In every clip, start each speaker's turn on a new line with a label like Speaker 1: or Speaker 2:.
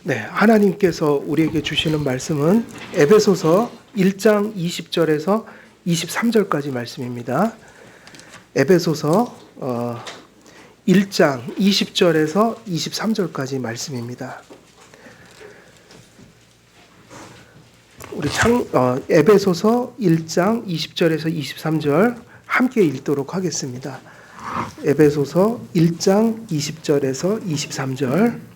Speaker 1: 네, 하나님께서 우리에게 주시는 말씀은 에베소서 1장 20절에서 23절까지 말씀입니다. 에베소서 1장 20절에서 23절까지 말씀입니다. 우리 에베소서 1장 20절에서 23절 함께 읽도록 하겠습니다. 에베소서 1장 20절에서 23절.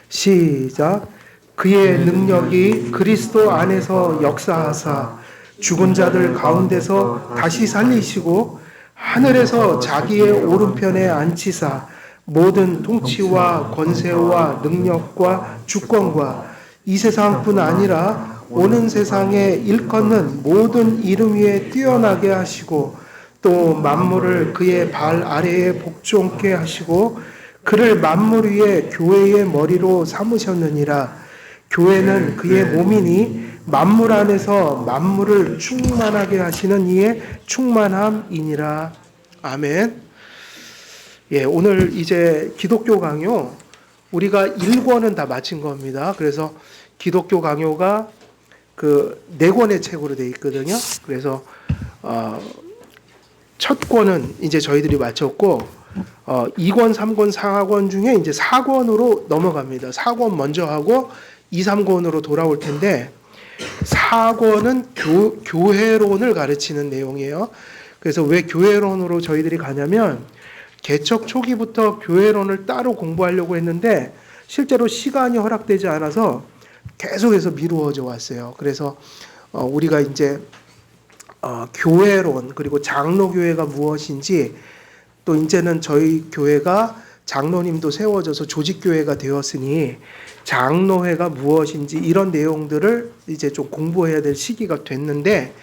Speaker 1: 시작. 그의 능력이 그리스도 안에서 역사하사 죽은 자들 가운데서 다시 살리시고 하늘에서 자기의 오른편에 앉히사 모든 통치와 권세와 능력과 주권과 이 세상뿐 아니라 오는 세상에 일컫는 모든 이름 위에 뛰어나게 하시고 또 만물을 그의 발 아래에 복종케 하시고 그를 만물 위에 교회의 머리로 삼으셨느니라. 교회는 그의 몸이니 만물 안에서 만물을 충만하게 하시는 이의 충만함이니라. 아멘. 오늘 이제 기독교 강요 우리가 1권은 다 마친 겁니다. 그래서 기독교 강요가 그 4권의 책으로 되어 있거든요. 그래서 첫 권은 이제 저희들이 마쳤고 2권, 3권, 4권 중에 이제 4권으로 넘어갑니다. 4권 먼저 하고 2, 3권으로 돌아올 텐데 4권은 교회론을 가르치는 내용이에요. 그래서 왜 교회론으로 저희들이 가냐면 개척 초기부터 교회론을 따로 공부하려고 했는데 실제로 시간이 허락되지 않아서 계속해서 미루어져 왔어요. 그래서 우리가 이제 교회론 그리고 장로교회가 무엇인지 또 이제는 저희 교회가 장로님도 세워져서 조직교회가 되었으니 장로회가 무엇인지 이런 내용들을 이제 좀 공부해야 될 시기가 됐는데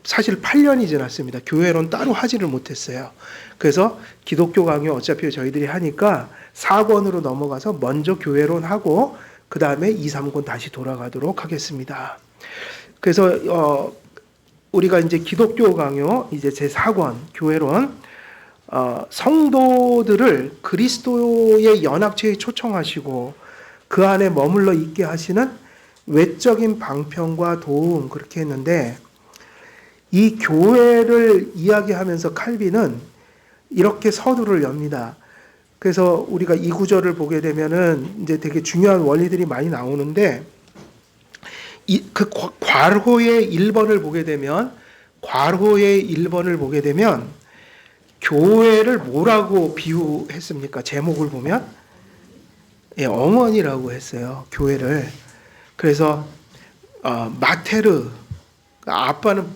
Speaker 1: 사실 8년이 지났습니다. 교회론 따로 하지를 못했어요. 그래서 기독교 강요 어차피 저희들이 하니까 4권으로 넘어가서 먼저 교회론 하고 그 다음에 2, 3권 다시 돌아가도록 하겠습니다. 그래서 우리가 이제 기독교 강요 이제 제 4권 교회론 성도들을 그리스도의 연합체에 초청하시고 그 안에 머물러 있게 하시는 외적인 방편과 도움 그렇게 했는데 이 교회를 이야기하면서 칼빈은 이렇게 서두를 엽니다. 그래서 우리가 이 구절을 보게 되면은 이제 되게 중요한 원리들이 많이 나오는데 그 괄호의 1번을 보게 되면 교회를 뭐라고 비유했습니까? 제목을 보면 어머니라고 했어요. 교회를. 그래서 마테르, 아빠는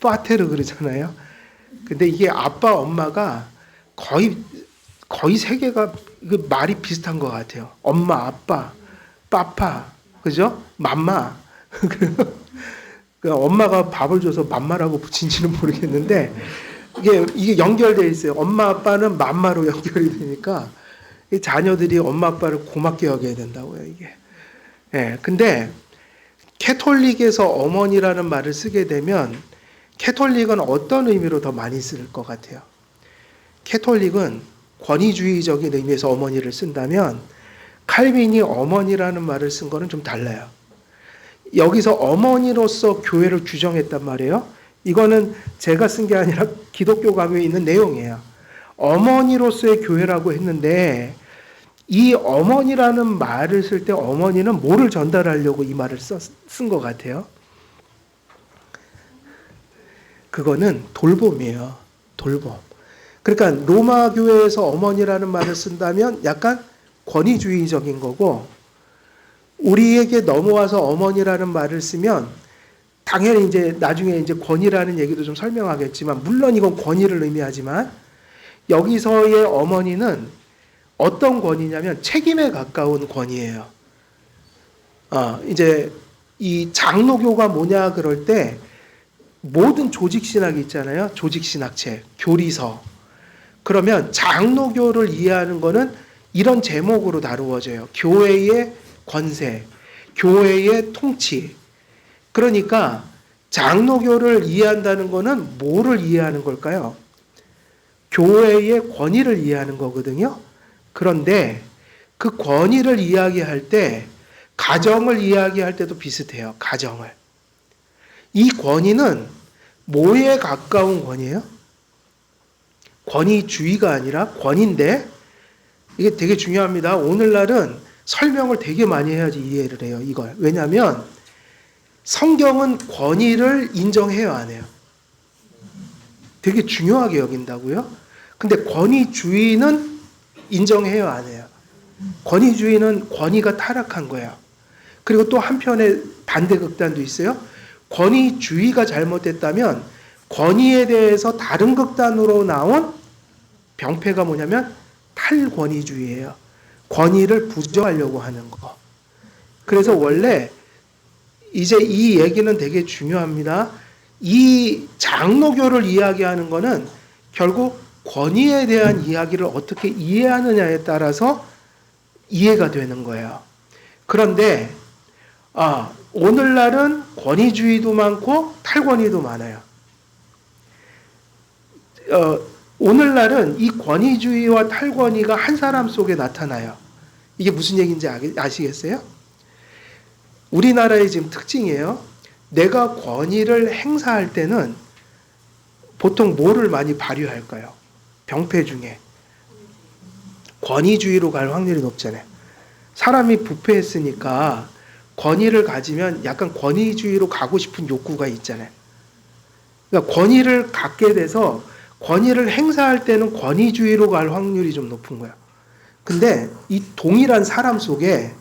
Speaker 1: 파테르 그러잖아요. 근데 이게 아빠 엄마가 거의 세 개가 말이 비슷한 것 같아요. 엄마, 아빠, 빠파, 그죠? 맘마. 엄마가 밥을 줘서 맘마라고 붙인지는 모르겠는데 이게 연결되어 있어요. 엄마 아빠는 맘마로 연결이 되니까 자녀들이 엄마 아빠를 고맙게 여겨야 된다고요. 이게. 근데 캐톨릭에서 어머니라는 말을 쓰게 되면 캐톨릭은 어떤 의미로 더 많이 쓸 것 같아요? 캐톨릭은 권위주의적인 의미에서 어머니를 쓴다면 칼빈이 어머니라는 말을 쓴 거는 좀 달라요. 여기서 어머니로서 교회를 규정했단 말이에요. 이거는 제가 쓴 게 아니라 기독교 강요에 있는 내용이에요. 어머니로서의 교회라고 했는데 이 어머니라는 말을 쓸 때 어머니는 뭐를 전달하려고 이 말을 쓴 것 같아요? 그거는 돌봄이에요. 돌봄. 그러니까 로마 교회에서 어머니라는 말을 쓴다면 약간 권위주의적인 거고 우리에게 넘어와서 어머니라는 말을 쓰면 당연히 이제 나중에 이제 권위라는 얘기도 좀 설명하겠지만 물론 이건 권위를 의미하지만 여기서의 어머니는 어떤 권위냐면 책임에 가까운 권위예요. 이제 이 장로교가 뭐냐 그럴 때 모든 조직신학이 있잖아요. 조직신학책, 교리서. 그러면 장로교를 이해하는 거는 이런 제목으로 다루어져요. 교회의 권세, 교회의 통치. 그러니까 장로교를 이해한다는 것은 뭐를 이해하는 걸까요? 교회의 권위를 이해하는 거거든요. 그런데 그 권위를 이야기할 때 가정을 이야기할 때도 비슷해요. 가정을. 이 권위는 뭐에 가까운 권위예요? 권위주의가 아니라 권위인데 이게 되게 중요합니다. 오늘날은 설명을 되게 많이 해야지 이해를 해요. 이걸. 왜냐하면 성경은 권위를 인정해요, 안 해요? 되게 중요하게 여긴다고요? 근데 권위주의는 인정해요, 안 해요? 권위주의는 권위가 타락한 거예요. 그리고 또 한편에 반대 극단도 있어요. 권위주의가 잘못됐다면 권위에 대해서 다른 극단으로 나온 병폐가 뭐냐면 탈권위주의예요. 권위를 부정하려고 하는 거. 그래서 원래 이제 이 얘기는 되게 중요합니다. 이 장로교를 이야기하는 거는 결국 권위에 대한 이야기를 어떻게 이해하느냐에 따라서 이해가 되는 거예요. 그런데 오늘날은 권위주의도 많고 탈권위도 많아요. 오늘날은 이 권위주의와 탈권위가 한 사람 속에 나타나요. 이게 무슨 얘기인지 아시겠어요? 우리나라의 지금 특징이에요. 내가 권위를 행사할 때는 보통 뭐를 많이 발휘할까요? 병폐 중에. 권위주의로 갈 확률이 높잖아요. 사람이 부패했으니까 권위를 가지면 약간 권위주의로 가고 싶은 욕구가 있잖아요. 그러니까 권위를 갖게 돼서 권위를 행사할 때는 권위주의로 갈 확률이 좀 높은 거야. 근데 이 동일한 사람 속에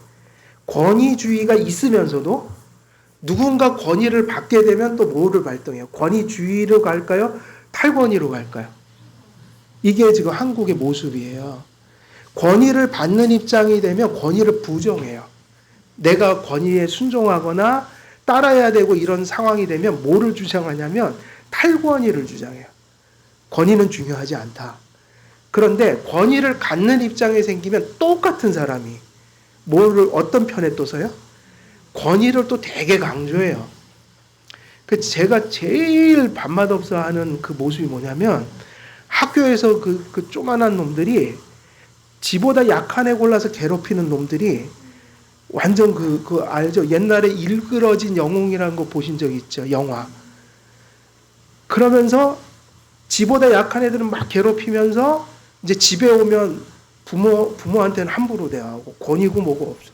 Speaker 1: 권위주의가 있으면서도 누군가 권위를 받게 되면 또 뭐를 발동해요? 권위주의로 갈까요? 탈권위로 갈까요? 이게 지금 한국의 모습이에요. 권위를 받는 입장이 되면 권위를 부정해요. 내가 권위에 순종하거나 따라야 되고 이런 상황이 되면 뭐를 주장하냐면 탈권위를 주장해요. 권위는 중요하지 않다. 그런데 권위를 갖는 입장에 생기면 똑같은 사람이 어떤 편에 또 서요? 권위를 또 되게 강조해요. 제가 제일 밥맛 없어 하는 그 모습이 뭐냐면 학교에서 그 쪼만한 놈들이 지보다 약한 애 골라서 괴롭히는 놈들이 완전 알죠? 옛날에 일그러진 영웅이라는 거 보신 적 있죠? 영화. 그러면서 지보다 약한 애들은 막 괴롭히면서 이제 집에 오면 부모한테는 함부로 대하고 권위고 뭐고 없어.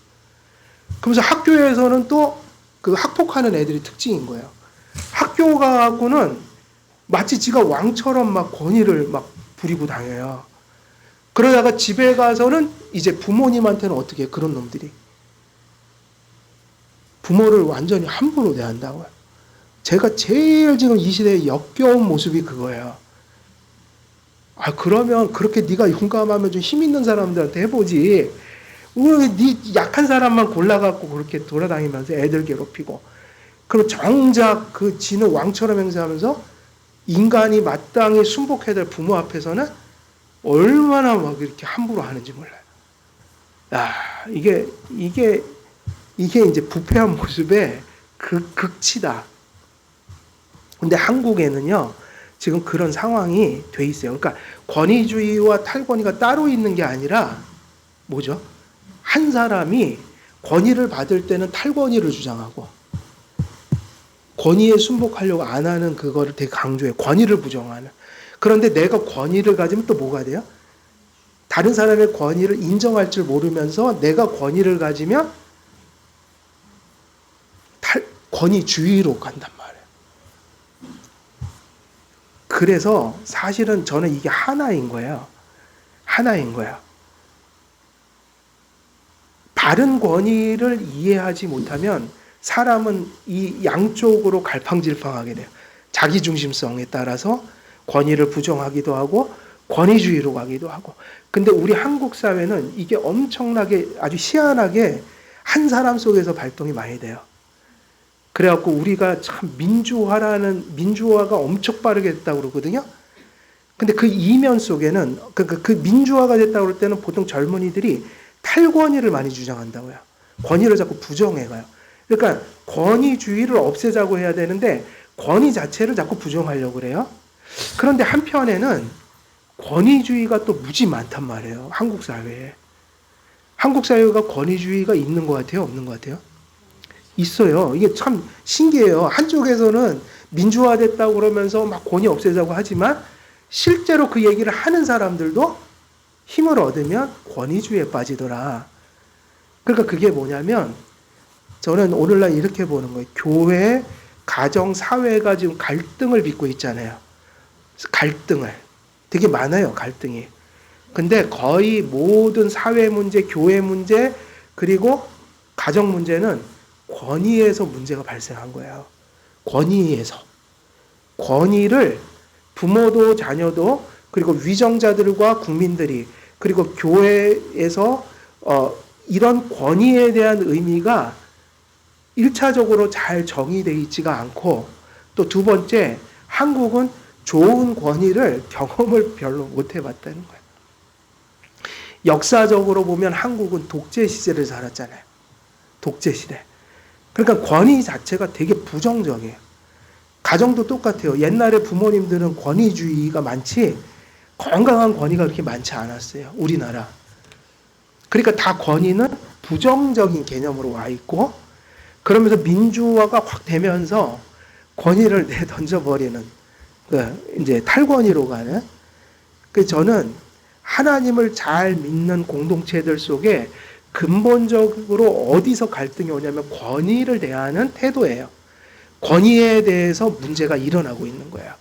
Speaker 1: 그러면서 학교에서는 또 그 학폭하는 애들이 특징인 거예요. 학교 가고는 마치 지가 왕처럼 막 권위를 막 부리고 다녀요. 그러다가 집에 가서는 이제 부모님한테는 어떻게 해요? 그런 놈들이. 부모를 완전히 함부로 대한다고요. 제가 제일 지금 이 시대에 역겨운 모습이 그거예요. 그러면 그렇게 네가 용감하면 좀 힘 있는 사람들한테 해보지. 왜 네 약한 사람만 골라갖고 그렇게 돌아다니면서 애들 괴롭히고. 그럼 정작 지는 왕처럼 행세하면서 인간이 마땅히 순복해야 될 부모 앞에서는 얼마나 막 이렇게 함부로 하는지 몰라요. 이게 이제 부패한 모습의 극치다. 근데 한국에는요, 지금 그런 상황이 돼 있어요. 그러니까 권위주의와 탈권위가 따로 있는 게 아니라 뭐죠? 한 사람이 권위를 받을 때는 탈권위를 주장하고 권위에 순복하려고 안 하는 그거를 되게 강조해요. 권위를 부정하는. 그런데 내가 권위를 가지면 또 뭐가 돼요? 다른 사람의 권위를 인정할 줄 모르면서 내가 권위를 가지면 권위주의로 간단 말이에요. 그래서 사실은 저는 이게 하나인 거예요. 하나인 거야. 바른 권위를 이해하지 못하면 사람은 이 양쪽으로 갈팡질팡하게 돼요. 자기중심성에 따라서 권위를 부정하기도 하고 권위주의로 가기도 하고. 근데 우리 한국 사회는 이게 엄청나게 아주 희한하게 한 사람 속에서 발동이 많이 돼요. 그래갖고 우리가 참 민주화가 엄청 빠르게 됐다고 그러거든요. 근데 그 이면 속에는 그 민주화가 됐다고 그럴 때는 보통 젊은이들이 탈권위를 많이 주장한다고요. 권위를 자꾸 부정해가요. 그러니까 권위주의를 없애자고 해야 되는데 권위 자체를 자꾸 부정하려고 그래요. 그런데 한편에는 권위주의가 또 무지 많단 말이에요. 한국 사회에. 한국 사회가 권위주의가 있는 것 같아요? 없는 것 같아요? 있어요. 이게 참 신기해요. 한쪽에서는 민주화됐다고 그러면서 막 권위 없애자고 하지만 실제로 그 얘기를 하는 사람들도 힘을 얻으면 권위주의에 빠지더라. 그러니까 그게 뭐냐면 저는 오늘날 이렇게 보는 거예요. 교회, 가정, 사회가 지금 갈등을 빚고 있잖아요. 갈등을. 되게 많아요, 갈등이. 근데 거의 모든 사회 문제, 교회 문제, 그리고 가정 문제는 권위에서 문제가 발생한 거예요. 권위에서. 권위를 부모도 자녀도 그리고 위정자들과 국민들이 그리고 교회에서 이런 권위에 대한 의미가 1차적으로 잘 정의되어 있지가 않고 또 두 번째 한국은 좋은 권위를 경험을 별로 못 해봤다는 거예요. 역사적으로 보면 한국은 독재 시대를 살았잖아요. 독재 시대. 그러니까 권위 자체가 되게 부정적이에요. 가정도 똑같아요. 옛날에 부모님들은 권위주의가 많지 건강한 권위가 그렇게 많지 않았어요. 우리나라. 그러니까 다 권위는 부정적인 개념으로 와 있고 그러면서 민주화가 확 되면서 권위를 내던져버리는 이제 탈권위로 가는. 그래서 저는 하나님을 잘 믿는 공동체들 속에 근본적으로 어디서 갈등이 오냐면 권위를 대하는 태도예요. 권위에 대해서 문제가 일어나고 있는 거예요.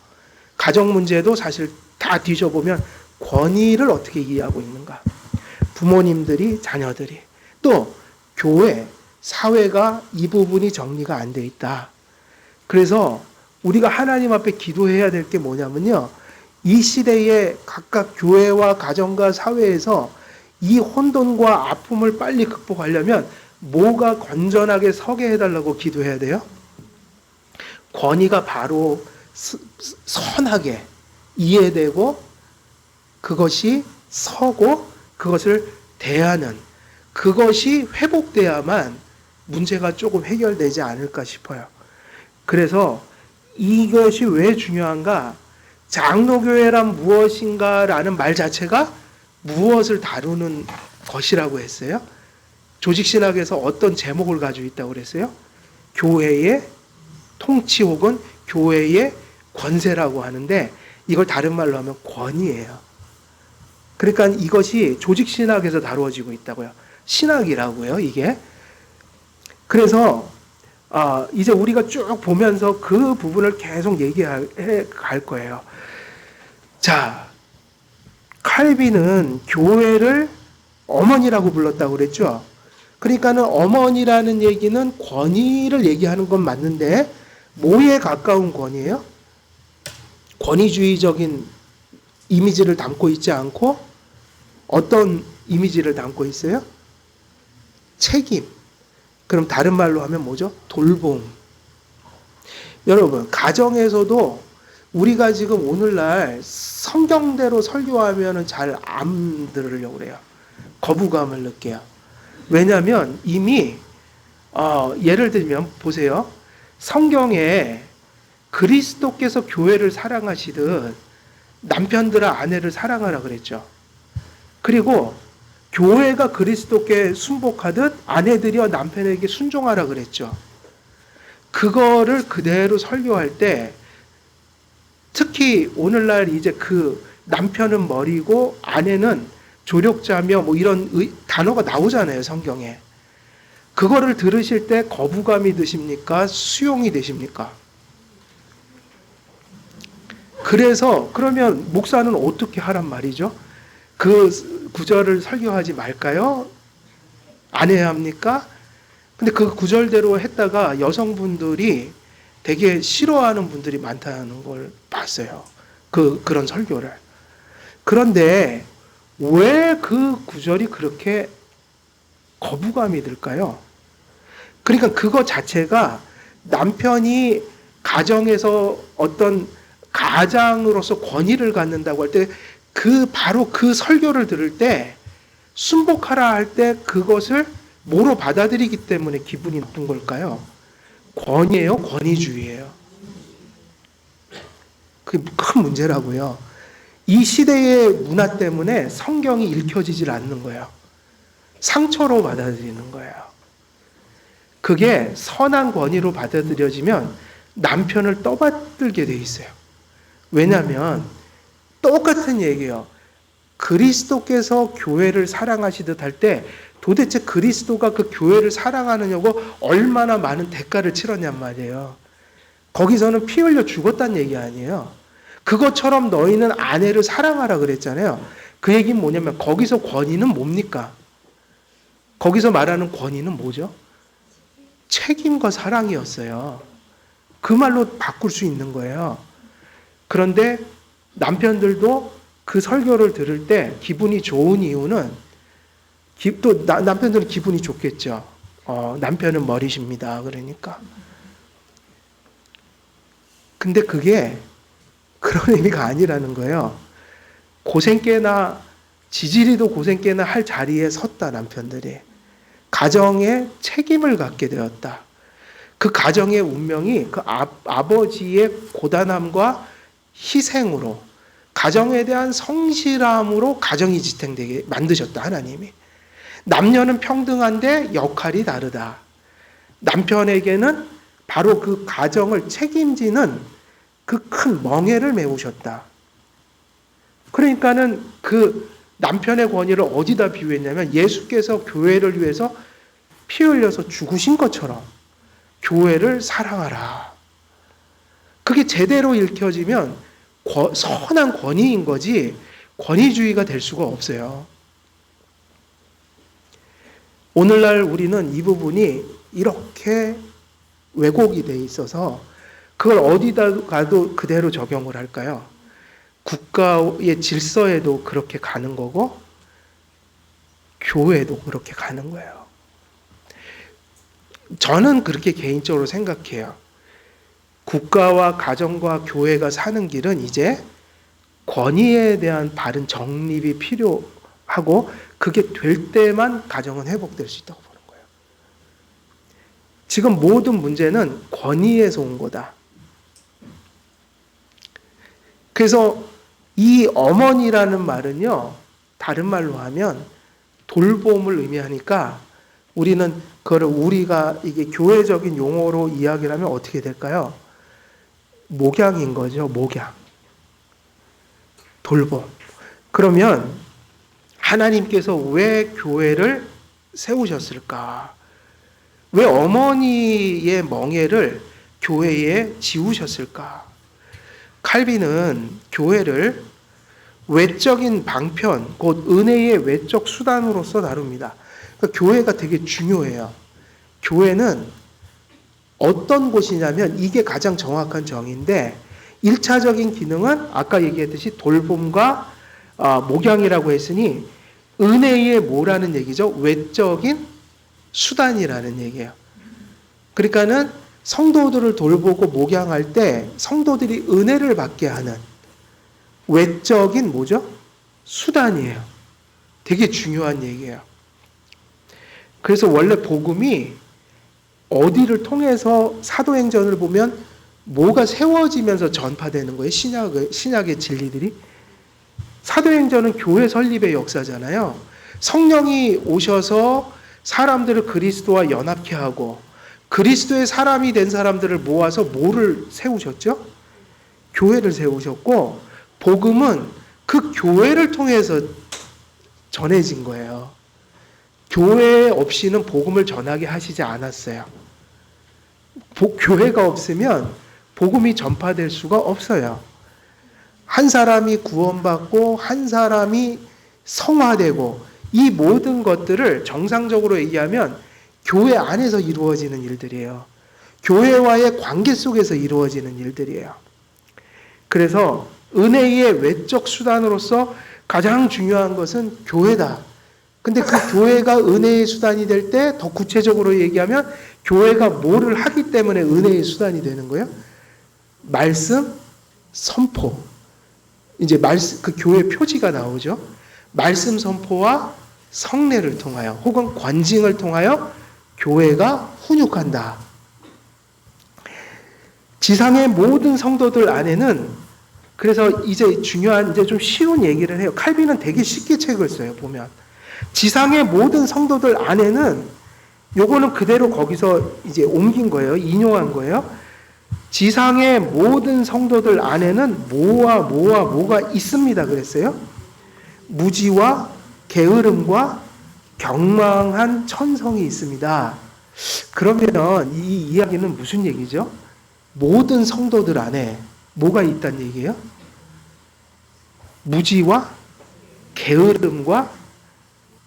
Speaker 1: 가정 문제도 사실 다 뒤져보면 권위를 어떻게 이해하고 있는가. 부모님들이, 자녀들이. 또 교회, 사회가 이 부분이 정리가 안 돼 있다. 그래서 우리가 하나님 앞에 기도해야 될 게 뭐냐면요. 이 시대에 각각 교회와 가정과 사회에서 이 혼돈과 아픔을 빨리 극복하려면 뭐가 건전하게 서게 해달라고 기도해야 돼요? 권위가 바로 선하게 이해되고 그것이 서고 그것을 대하는 그것이 회복돼야만 문제가 조금 해결되지 않을까 싶어요. 그래서 이것이 왜 중요한가? 장로교회란 무엇인가라는 말 자체가 무엇을 다루는 것이라고 했어요? 조직신학에서 어떤 제목을 가지고 있다고 그랬어요? 교회의 통치 혹은 교회의 권세라고 하는데 이걸 다른 말로 하면 권위예요. 그러니까 이것이 조직신학에서 다루어지고 있다고요. 신학이라고요, 이게. 그래서 이제 우리가 쭉 보면서 그 부분을 계속 얘기해 갈 거예요. 자, 칼빈은 교회를 어머니라고 불렀다고 그랬죠. 그러니까는 어머니라는 얘기는 권위를 얘기하는 건 맞는데 뭐에 가까운 권위예요? 권위주의적인 이미지를 담고 있지 않고 어떤 이미지를 담고 있어요? 책임. 그럼 다른 말로 하면 뭐죠? 돌봄. 여러분, 가정에서도 우리가 지금 오늘날 성경대로 설교하면 잘 안 들으려고 그래요. 거부감을 느껴요. 왜냐하면 이미 예를 들면 보세요. 성경에 그리스도께서 교회를 사랑하시듯 남편들아 아내를 사랑하라 그랬죠. 그리고 교회가 그리스도께 순복하듯 아내들이여 남편에게 순종하라 그랬죠. 그거를 그대로 설교할 때 특히 오늘날 이제 그 남편은 머리고 아내는 조력자며 뭐 이런 단어가 나오잖아요, 성경에. 그거를 들으실 때 거부감이 드십니까? 수용이 되십니까? 그래서 그러면 목사는 어떻게 하란 말이죠? 그 구절을 설교하지 말까요? 안 해야 합니까? 근데 그 구절대로 했다가 여성분들이 되게 싫어하는 분들이 많다는 걸 봤어요. 그런 설교를. 그런데 왜 그 구절이 그렇게 거부감이 들까요? 그러니까 그거 자체가 남편이 가정에서 어떤 가장으로서 권위를 갖는다고 할 때 바로 그 설교를 들을 때 순복하라 할 때 그것을 뭐로 받아들이기 때문에 기분이 나쁜 걸까요? 권위예요? 권위주의예요? 그게 큰 문제라고요. 이 시대의 문화 때문에 성경이 읽혀지질 않는 거예요. 상처로 받아들이는 거예요. 그게 선한 권위로 받아들여지면 남편을 떠받들게 돼 있어요. 왜냐하면 똑같은 얘기예요. 그리스도께서 교회를 사랑하시듯 할 때 도대체 그리스도가 그 교회를 사랑하느냐고 얼마나 많은 대가를 치렀냔 말이에요. 거기서는 피 흘려 죽었다는 얘기 아니에요. 그것처럼 너희는 아내를 사랑하라 그랬잖아요. 그 얘기는 뭐냐면 거기서 권위는 뭡니까? 거기서 말하는 권위는 뭐죠? 책임과 사랑이었어요. 그 말로 바꿀 수 있는 거예요. 그런데 남편들도 그 설교를 들을 때 기분이 좋은 이유는 또 남편들은 기분이 좋겠죠. 남편은 머리십니다. 그러니까. 근데 그게 그런 의미가 아니라는 거예요. 고생깨나 지지리도 고생깨나 할 자리에 섰다 남편들이. 가정에 책임을 갖게 되었다. 그 가정의 운명이 그 아버지의 고단함과 희생으로 가정에 대한 성실함으로 가정이 지탱되게 만드셨다 하나님이. 남녀는 평등한데 역할이 다르다. 남편에게는 바로 그 가정을 책임지는 그 큰 멍에를 메우셨다. 그러니까는 그 남편의 권위를 어디다 비유했냐면 예수께서 교회를 위해서 피 흘려서 죽으신 것처럼 교회를 사랑하라. 그게 제대로 읽혀지면 선한 권위인 거지 권위주의가 될 수가 없어요. 오늘날 우리는 이 부분이 이렇게 왜곡이 돼 있어서 그걸 어디다 가도 그대로 적용을 할까요? 국가의 질서에도 그렇게 가는 거고 교회에도 그렇게 가는 거예요. 저는 그렇게 개인적으로 생각해요. 국가와 가정과 교회가 사는 길은 이제 권위에 대한 바른 정립이 필요하고 그게 될 때만 가정은 회복될 수 있다고 보는 거예요. 지금 모든 문제는 권위에서 온 거다. 그래서 이 어머니라는 말은요, 다른 말로 하면 돌봄을 의미하니까 우리는 그걸 우리가 이게 교회적인 용어로 이야기를 하면 어떻게 될까요? 목양인 거죠, 목양. 돌봄. 그러면 하나님께서 왜 교회를 세우셨을까? 왜 어머니의 멍에를 교회에 지우셨을까? 칼빈은 교회를 외적인 방편, 곧 은혜의 외적 수단으로서 다룹니다. 그러니까 교회가 되게 중요해요. 교회는 어떤 곳이냐면 이게 가장 정확한 정의인데 1차적인 기능은 아까 얘기했듯이 돌봄과 목양이라고 했으니 은혜의 뭐라는 얘기죠? 외적인 수단이라는 얘기예요. 그러니까는 성도들을 돌보고 목양할 때 성도들이 은혜를 받게 하는 외적인 뭐죠? 수단이에요. 되게 중요한 얘기예요. 그래서 원래 복음이 어디를 통해서 사도행전을 보면 뭐가 세워지면서 전파되는 거예요? 신약의 진리들이. 사도행전은 교회 설립의 역사잖아요. 성령이 오셔서 사람들을 그리스도와 연합케 하고 그리스도의 사람이 된 사람들을 모아서 뭐를 세우셨죠? 교회를 세우셨고 복음은 그 교회를 통해서 전해진 거예요. 교회 없이는 복음을 전하게 하시지 않았어요. 교회가 없으면 복음이 전파될 수가 없어요. 한 사람이 구원받고 한 사람이 성화되고 이 모든 것들을 정상적으로 얘기하면 교회 안에서 이루어지는 일들이에요. 교회와의 관계 속에서 이루어지는 일들이에요. 그래서 은혜의 외적 수단으로서 가장 중요한 것은 교회다. 근데 그 교회가 은혜의 수단이 될 때 더 구체적으로 얘기하면 교회가 뭐를 하기 때문에 은혜의 수단이 되는 거예요? 말씀, 선포. 이제 그 교회 표지가 나오죠. 말씀 선포와 성례를 통하여 혹은 관징을 통하여 교회가 훈육한다. 지상의 모든 성도들 안에는 그래서 이제 중요한 이제 좀 쉬운 얘기를 해요. 칼빈은 되게 쉽게 책을 써요. 보면 지상의 모든 성도들 안에는 요거는 그대로 거기서 이제 옮긴 거예요. 인용한 거예요. 지상의 모든 성도들 안에는 뭐가 있습니다. 그랬어요. 무지와 게으름과 경망한 천성이 있습니다. 그러면 이 이야기는 무슨 얘기죠? 모든 성도들 안에 뭐가 있다는 얘기예요? 무지와 게으름과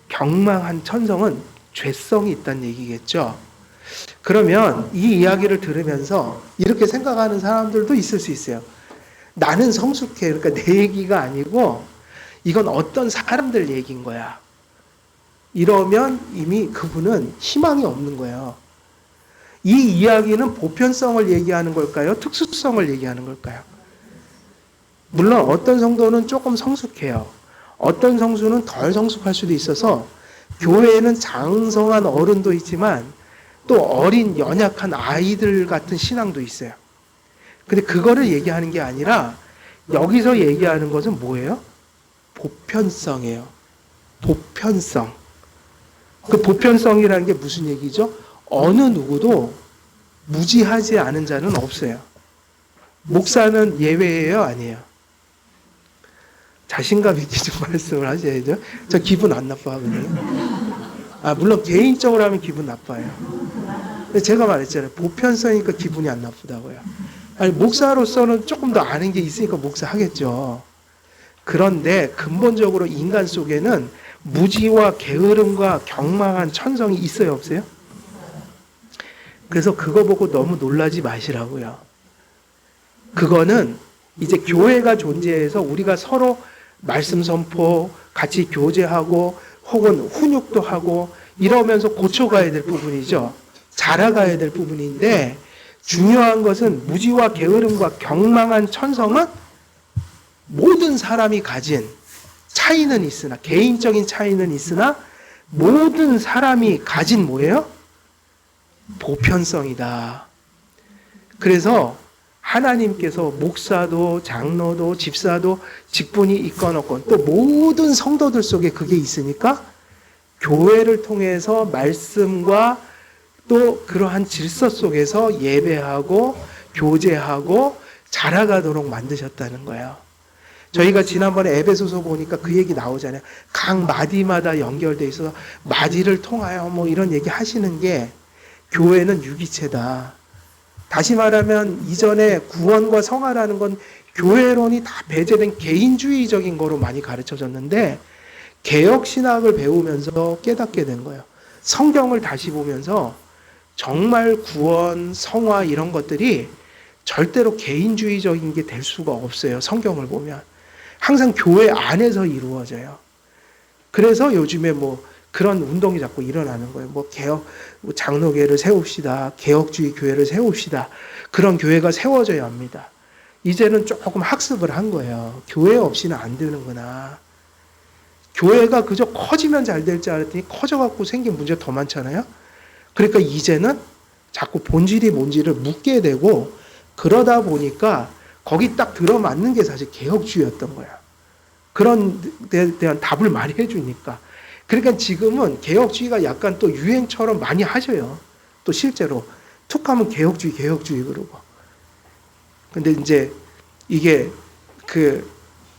Speaker 1: 경망한 천성은 죄성이 있다는 얘기겠죠. 그러면 이 이야기를 들으면서 이렇게 생각하는 사람들도 있을 수 있어요. 나는 성숙해. 그러니까 내 얘기가 아니고 이건 어떤 사람들 얘기인 거야. 이러면 이미 그분은 희망이 없는 거예요. 이 이야기는 보편성을 얘기하는 걸까요? 특수성을 얘기하는 걸까요? 물론 어떤 성도는 조금 성숙해요. 어떤 성수는 덜 성숙할 수도 있어서 교회에는 장성한 어른도 있지만 또 어린 연약한 아이들 같은 신앙도 있어요. 근데 그거를 얘기하는 게 아니라 여기서 얘기하는 것은 뭐예요? 보편성이에요. 보편성. 그 보편성이라는 게 무슨 얘기죠? 어느 누구도 무지하지 않은 자는 없어요. 목사는 예외예요? 아니에요? 자신감 있게 좀 말씀을 하셔야죠. 저 기분 안 나빠하거든요. 물론 개인적으로 하면 기분 나빠요. 근데 제가 말했잖아요. 보편성이니까 기분이 안 나쁘다고요. 아니, 목사로서는 조금 더 아는 게 있으니까 목사 하겠죠. 그런데 근본적으로 인간 속에는 무지와 게으름과 경망한 천성이 있어요, 없어요? 그래서 그거 보고 너무 놀라지 마시라고요. 그거는 이제 교회가 존재해서 우리가 서로 말씀 선포, 같이 교제하고 혹은 훈육도 하고 이러면서 고쳐가야 될 부분이죠. 자라가야 될 부분인데 중요한 것은 무지와 게으름과 경망한 천성은 모든 사람이 가진 차이는 있으나 개인적인 차이는 있으나 모든 사람이 가진 뭐예요? 보편성이다. 그래서 하나님께서 목사도 장로도 집사도 직분이 있건 없건 또 모든 성도들 속에 그게 있으니까 교회를 통해서 말씀과 또 그러한 질서 속에서 예배하고 교제하고 자라가도록 만드셨다는 거예요. 저희가 지난번에 에베소서 보니까 그 얘기 나오잖아요. 각 마디마다 연결돼 있어서 마디를 통하여 뭐 이런 얘기 하시는 게 교회는 유기체다. 다시 말하면 이전에 구원과 성화라는 건 교회론이 다 배제된 개인주의적인 거로 많이 가르쳐졌는데 개혁신학을 배우면서 깨닫게 된 거예요. 성경을 다시 보면서 정말 구원, 성화 이런 것들이 절대로 개인주의적인 게 될 수가 없어요. 성경을 보면. 항상 교회 안에서 이루어져요. 그래서 요즘에 뭐 그런 운동이 자꾸 일어나는 거예요. 뭐 개혁, 장로교회를 세웁시다. 개혁주의 교회를 세웁시다. 그런 교회가 세워져야 합니다. 이제는 조금 학습을 한 거예요. 교회 없이는 안 되는구나. 교회가 그저 커지면 잘 될 줄 알았더니 커져갖고 생긴 문제가 더 많잖아요. 그러니까 이제는 자꾸 본질이 뭔지를 묻게 되고 그러다 보니까 거기 딱 들어맞는 게 사실 개혁주의였던 거야. 그런 데 대한 답을 많이 해주니까. 그러니까 지금은 개혁주의가 약간 또 유행처럼 많이 하셔요. 또 실제로 툭하면 개혁주의 그러고. 근데 이제 이게 그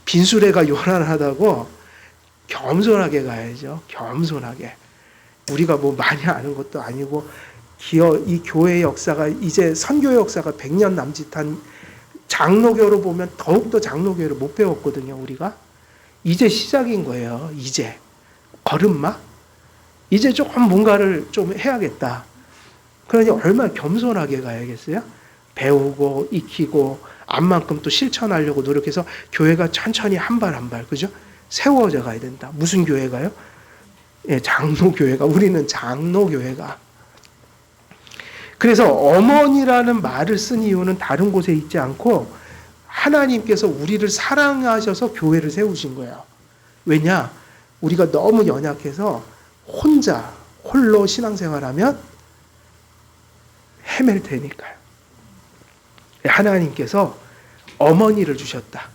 Speaker 1: 빈수레가 요란하다고 겸손하게 가야죠. 겸손하게. 우리가 뭐 많이 아는 것도 아니고 이 교회의 역사가 이제 선교 역사가 100년 남짓한 장로교로 보면 더욱더 장로교를 못 배웠거든요. 우리가. 이제 시작인 거예요. 이제. 걸음마? 이제 조금 뭔가를 좀 해야겠다. 그러니 얼마나 겸손하게 가야겠어요? 배우고 익히고 암만큼 또 실천하려고 노력해서 교회가 천천히 한 발 한 발, 그죠? 세워져 가야 된다. 무슨 교회가요? 예, 장로교회가. 우리는 장로교회가. 그래서 어머니라는 말을 쓴 이유는 다른 곳에 있지 않고 하나님께서 우리를 사랑하셔서 교회를 세우신 거예요. 왜냐? 우리가 너무 연약해서 홀로 신앙생활하면 헤맬 테니까요. 하나님께서 어머니를 주셨다.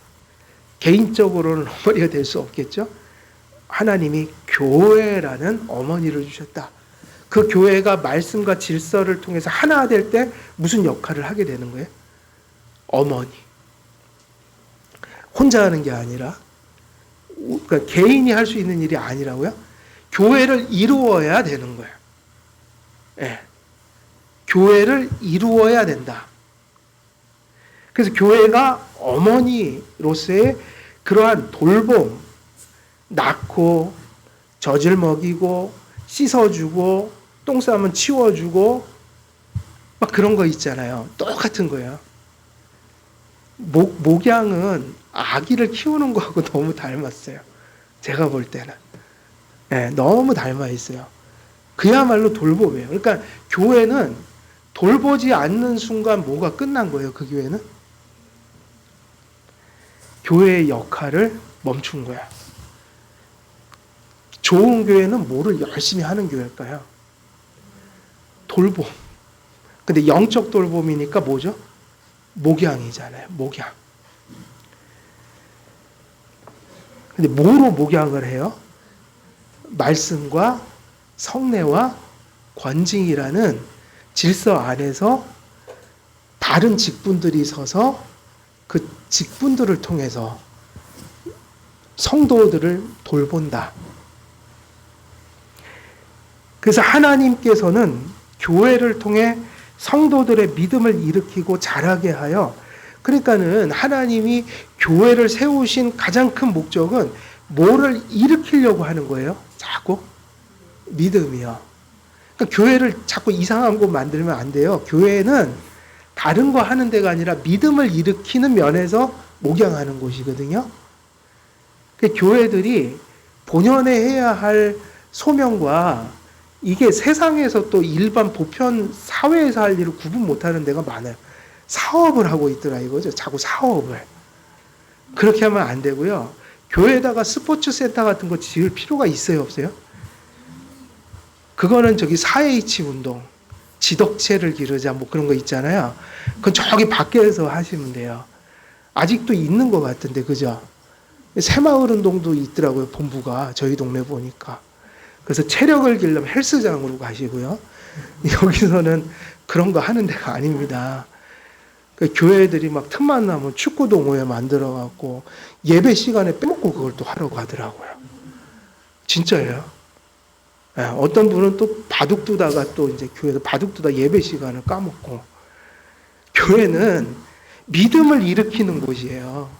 Speaker 1: 개인적으로는 어머니가 될 수 없겠죠? 하나님이 교회라는 어머니를 주셨다. 그 교회가 말씀과 질서를 통해서 하나 될 때 무슨 역할을 하게 되는 거예요? 어머니. 혼자 하는 게 아니라, 그러니까 개인이 할 수 있는 일이 아니라고요? 교회를 이루어야 되는 거예요. 예. 교회를 이루어야 된다. 그래서 교회가 어머니로서의 그러한 돌봄, 낳고 젖을 먹이고 씻어주고 똥 싸면 치워주고 막 그런 거 있잖아요. 똑같은 거예요. 목양은 아기를 키우는 거하고 너무 닮았어요. 제가 볼 때는. 네, 너무 닮아 있어요. 그야말로 돌봄이에요. 그러니까 교회는 돌보지 않는 순간 뭐가 끝난 거예요. 그 교회는. 교회의 역할을 멈춘 거야. 좋은 교회는 뭐를 열심히 하는 교회일까요? 돌봄. 근데 영적 돌봄이니까 뭐죠? 목양이잖아요. 목양. 근데 뭐로 목양을 해요? 말씀과 성례와 권징이라는 질서 안에서 다른 직분들이 서서 그 직분들을 통해서 성도들을 돌본다. 그래서 하나님께서는 교회를 통해 성도들의 믿음을 일으키고 자라게 하여, 그러니까는 하나님이 교회를 세우신 가장 큰 목적은 뭐를 일으키려고 하는 거예요? 자꾸 믿음이요. 그러니까 교회를 자꾸 이상한 곳 만들면 안 돼요. 교회는 다른 거 하는 데가 아니라 믿음을 일으키는 면에서 목양하는 곳이거든요. 그러니까 교회들이 본연에 해야 할 소명과 이게 세상에서 또 일반 보편 사회에서 할 일을 구분 못하는 데가 많아요. 사업을 하고 있더라 이거죠. 자꾸 사업을. 그렇게 하면 안 되고요. 교회에다가 스포츠 센터 같은 거 지을 필요가 있어요, 없어요? 그거는 저기 4H 운동, 지덕체를 기르자 뭐 그런 거 있잖아요. 그건 저기 밖에서 하시면 돼요. 아직도 있는 것 같은데, 그죠? 새마을 운동도 있더라고요, 본부가. 저희 동네 보니까. 그래서 체력을 기르려면 헬스장으로 가시고요. 여기서는 그런 거 하는 데가 아닙니다. 그 교회들이 막 틈만 나면 축구 동호회 만들어갖고 예배 시간에 빼먹고 그걸 또 하러 가더라고요. 진짜예요. 네, 어떤 분은 또 바둑 두다가 또 이제 교회에서 바둑 두다 예배 시간을 까먹고. 교회는 믿음을 일으키는 곳이에요.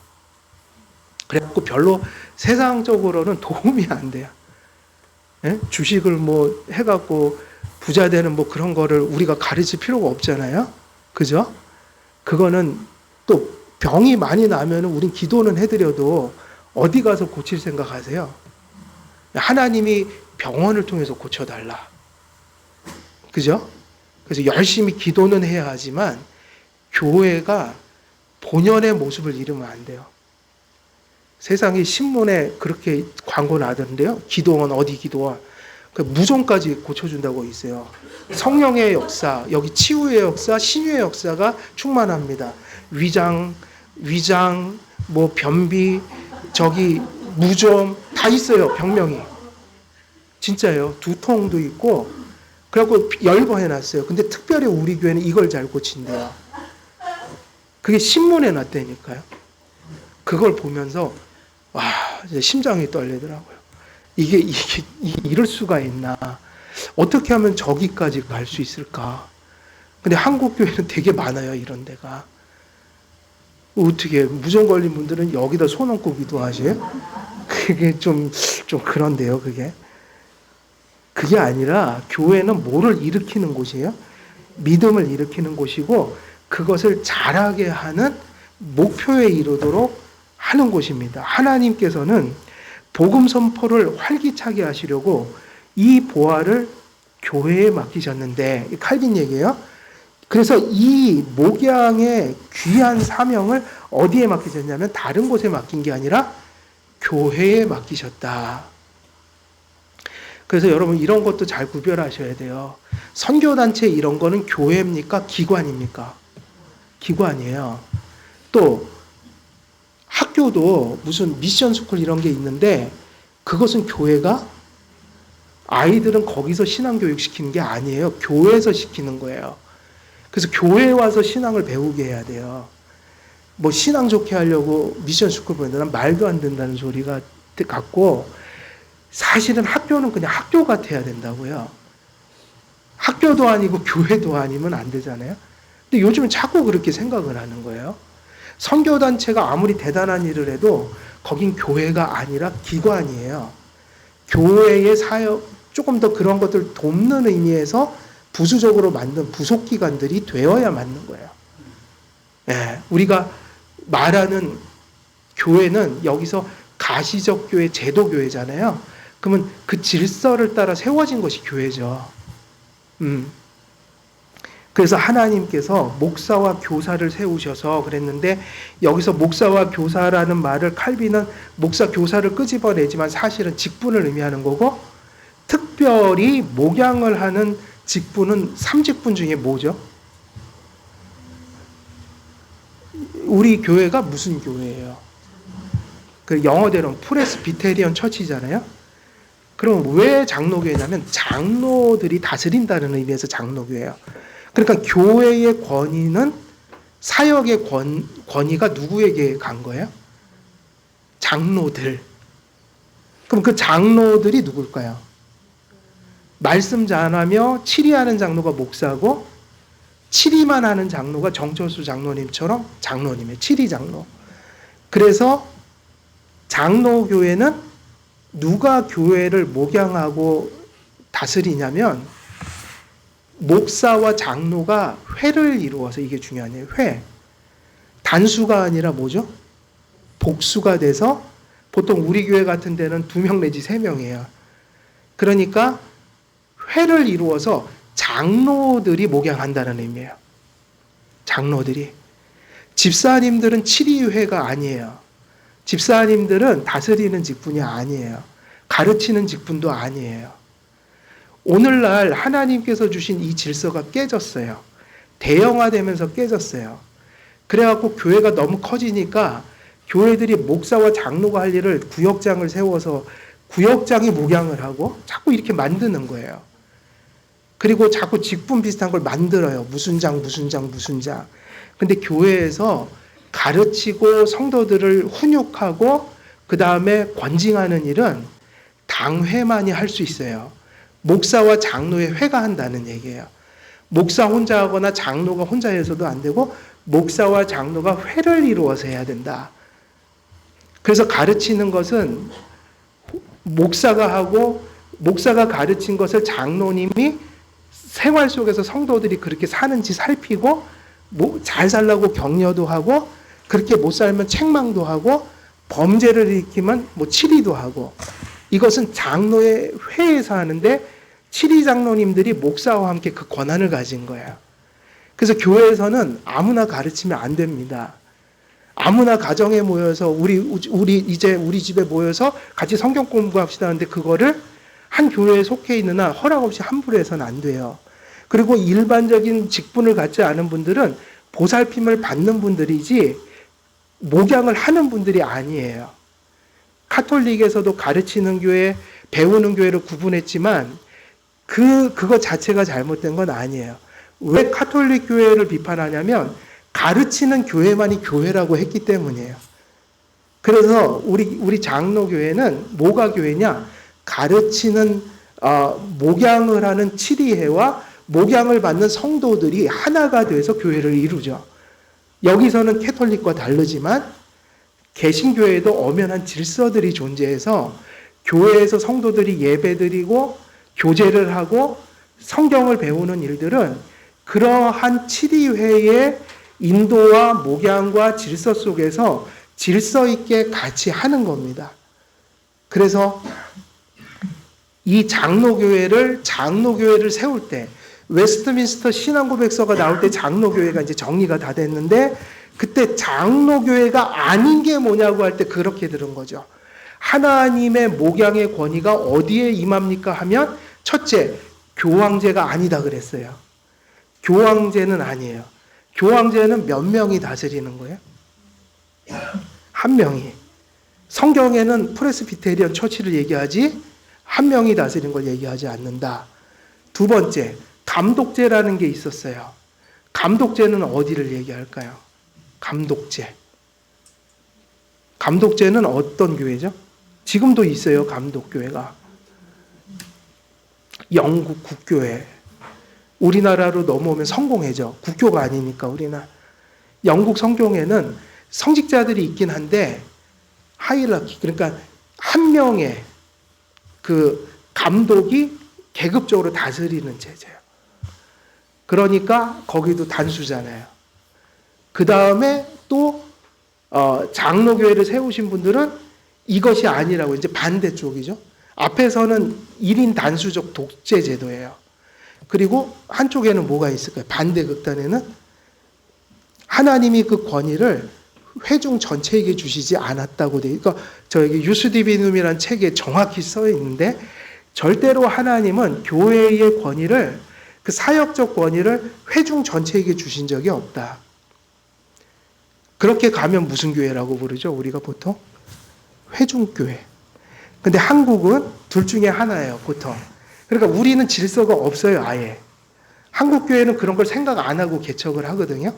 Speaker 1: 그래갖고 별로 세상적으로는 도움이 안 돼요. 예? 주식을 뭐 해갖고 부자 되는 뭐 그런 거를 우리가 가르칠 필요가 없잖아요. 그죠? 그거는 또 병이 많이 나면 우린 기도는 해드려도 어디 가서 고칠 생각하세요? 하나님이 병원을 통해서 고쳐달라. 그죠? 그래서 열심히 기도는 해야 하지만 교회가 본연의 모습을 잃으면 안 돼요. 세상에 신문에 그렇게 광고 나던데요. 기도원 어디 기도원. 무좀까지 고쳐준다고 있어요. 성령의 역사, 여기 치유의 역사, 신유의 역사가 충만합니다. 위장, 뭐 변비, 저기 무좀 다 있어요. 병명이. 진짜요. 두통도 있고. 그래갖고 열거 해놨어요. 근데 특별히 우리 교회는 이걸 잘 고친대요. 그게 신문에 났다니까요. 그걸 보면서 와, 심장이 떨리더라고요. 이게 이럴 수가 있나? 어떻게 하면 저기까지 갈 수 있을까? 근데 한국 교회는 되게 많아요, 이런 데가. 어떻게 무좀 걸린 분들은 여기다 손 얹고 기도하세요? 그게 좀 그런데요, 그게. 그게 아니라 교회는 뭐를 일으키는 곳이에요? 믿음을 일으키는 곳이고 그것을 잘하게 하는 목표에 이르도록 하는 곳입니다. 하나님께서는 복음 선포를 활기차게 하시려고 이 보화를 교회에 맡기셨는데, 칼빈 얘기예요. 그래서 이 목양의 귀한 사명을 어디에 맡기셨냐면 다른 곳에 맡긴 게 아니라 교회에 맡기셨다. 그래서 여러분 이런 것도 잘 구별하셔야 돼요. 선교단체 이런 거는 교회입니까? 기관입니까? 기관이에요. 또 학교도 무슨 미션 스쿨 이런 게 있는데 그것은 교회가 아이들은 거기서 신앙교육 시키는 게 아니에요. 교회에서 시키는 거예요. 그래서 교회에 와서 신앙을 배우게 해야 돼요. 뭐 신앙 좋게 하려고 미션 스쿨 보내는 말도 안 된다는 소리가 같고, 사실은 학교는 그냥 학교 같아야 된다고요. 학교도 아니고 교회도 아니면 안 되잖아요. 근데 요즘은 자꾸 그렇게 생각을 하는 거예요. 선교단체가 아무리 대단한 일을 해도 거긴 교회가 아니라 기관이에요. 교회의 사역, 조금 더 그런 것들을 돕는 의미에서 부수적으로 만든 부속기관들이 되어야 맞는 거예요. 예, 우리가 말하는 교회는 여기서 가시적 교회, 제도 교회잖아요. 그러면 그 질서를 따라 세워진 것이 교회죠. 그래서 하나님께서 목사와 교사를 세우셔서 그랬는데, 여기서 목사와 교사라는 말을 칼빈은 목사 교사를 끄집어내지만 사실은 직분을 의미하는 거고, 특별히 목양을 하는 직분은 3직분 중에 뭐죠? 우리 교회가 무슨 교회예요? 그 영어대로는 프레스비테리언 처치잖아요. 그럼 왜 장로교회냐면 장로들이 다스린다는 의미에서 장로교회예요. 그러니까 교회의 권위는, 사역의 권위가 누구에게 간 거예요? 장로들. 그럼 그 장로들이 누굴까요? 말씀 잘하며 치리하는 장로가 목사고, 치리만 하는 장로가 정철수 장로님처럼 장로님이에요. 치리 장로. 그래서 장로교회는 누가 교회를 목양하고 다스리냐면 목사와 장로가 회를 이루어서, 이게 중요하네요. 회. 단수가 아니라 뭐죠? 복수가 돼서, 보통 우리 교회 같은 데는 2명 내지 3명이에요. 그러니까 회를 이루어서 장로들이 목양한다는 의미예요. 장로들이. 집사님들은 치리회가 아니에요. 집사님들은 다스리는 직분이 아니에요. 가르치는 직분도 아니에요. 오늘날 하나님께서 주신 이 질서가 깨졌어요. 대형화되면서 깨졌어요. 그래갖고 교회가 너무 커지니까 교회들이 목사와 장로가 할 일을 구역장을 세워서 구역장이 목양을 하고 자꾸 이렇게 만드는 거예요. 그리고 자꾸 직분 비슷한 걸 만들어요. 무슨 장. 근데 교회에서 가르치고 성도들을 훈육하고 그 다음에 권징하는 일은 당회만이 할 수 있어요. 목사와 장로의 회가 한다는 얘기예요. 목사 혼자 하거나 장로가 혼자 해서도 안 되고 목사와 장로가 회를 이루어서 해야 된다. 그래서 가르치는 것은 목사가 하고, 목사가 가르친 것을 장로님이 생활 속에서 성도들이 그렇게 사는지 살피고, 잘 살라고 격려도 하고, 그렇게 못 살면 책망도 하고, 범죄를 일으키면 치리도 하고. 이것은 장로의 회에서 하는데, 치리 장로님들이 목사와 함께 그 권한을 가진 거예요. 그래서 교회에서는 아무나 가르치면 안 됩니다. 아무나 가정에 모여서 우리 집에 모여서 같이 성경 공부합시다 하는데 그거를 한 교회에 속해 있는 한 허락 없이 함부로 해서는 안 돼요. 그리고 일반적인 직분을 갖지 않은 분들은 보살핌을 받는 분들이지 목양을 하는 분들이 아니에요. 카톨릭에서도 가르치는 교회, 배우는 교회를 구분했지만 그거 자체가 잘못된 건 아니에요. 왜 카톨릭 교회를 비판하냐면 가르치는 교회만이 교회라고 했기 때문이에요. 그래서 우리 장로교회는 뭐가 교회냐? 가르치는 목양을 하는 치리회와 목양을 받는 성도들이 하나가 돼서 교회를 이루죠. 여기서는 캐톨릭과 다르지만 개신교회에도 엄연한 질서들이 존재해서 교회에서 성도들이 예배드리고 교제를 하고 성경을 배우는 일들은 그러한 치리회의 인도와 목양과 질서 속에서 질서 있게 같이 하는 겁니다. 그래서 이 장로교회를 세울 때, 웨스트민스터 신앙고백서가 나올 때 장로교회가 이제 정리가 다 됐는데, 그때 장로교회가 아닌 게 뭐냐고 할 때 그렇게 들은 거죠. 하나님의 목양의 권위가 어디에 임합니까 하면, 첫째, 교황제가 아니다 그랬어요. 교황제는 아니에요. 교황제는 몇 명이 다스리는 거예요? 한 명이. 성경에는 프레스비테리언 처치를 얘기하지 한 명이 다스린 걸 얘기하지 않는다. 두 번째, 감독제라는 게 있었어요. 감독제는 어디를 얘기할까요? 감독제. 감독제는 어떤 교회죠? 지금도 있어요, 감독교회가. 영국 국교회. 우리나라로 넘어오면 성공회죠. 국교가 아니니까 우리나라. 영국 성경에는 성직자들이 있긴 한데 하이라키, 그러니까 한 명의 그 감독이 계급적으로 다스리는 제재예요. 그러니까 거기도 단수잖아요. 그 다음에 또 장로교회를 세우신 분들은 이것이 아니라고 이제 반대쪽이죠. 앞에서는 1인 단수적 독재 제도예요. 그리고 한쪽에는 뭐가 있을까요? 반대 극단에는 하나님이 그 권위를 회중 전체에게 주시지 않았다고 돼. 그러니까 저기 유스디비눔이라는 책에 정확히 써 있는데 절대로 하나님은 교회의 권위를 그 사역적 권위를 회중 전체에게 주신 적이 없다. 그렇게 가면 무슨 교회라고 부르죠? 우리가 보통 회중교회. 근데 한국은 둘 중에 하나예요, 보통. 그러니까 우리는 질서가 없어요, 아예. 한국 교회는 그런 걸 생각 안 하고 개척을 하거든요.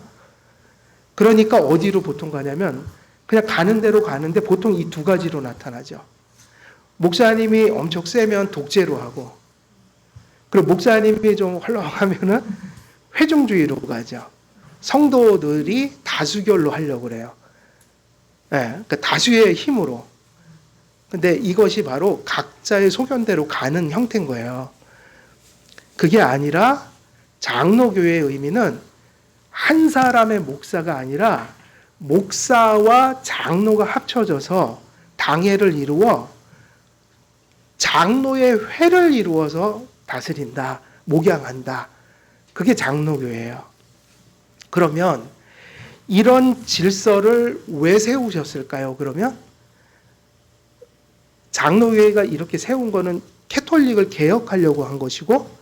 Speaker 1: 그러니까 어디로 보통 가냐면 그냥 가는 대로 가는데 보통 이 두 가지로 나타나죠. 목사님이 엄청 세면 독재로 하고, 그리고 목사님이 좀 헐렁하면은 회중주의로 가죠. 성도들이 다수결로 하려고 그래요. 네, 그러니까 다수의 힘으로. 근데 이것이 바로 각자의 소견대로 가는 형태인 거예요. 그게 아니라 장로교회의 의미는 한 사람의 목사가 아니라 목사와 장로가 합쳐져서 당회를 이루어 장로의 회를 이루어서 다스린다, 목양한다. 그게 장로교회예요. 그러면 이런 질서를 왜 세우셨을까요? 그러면 장로교회가 이렇게 세운 거는 캐톨릭을 개혁하려고 한 것이고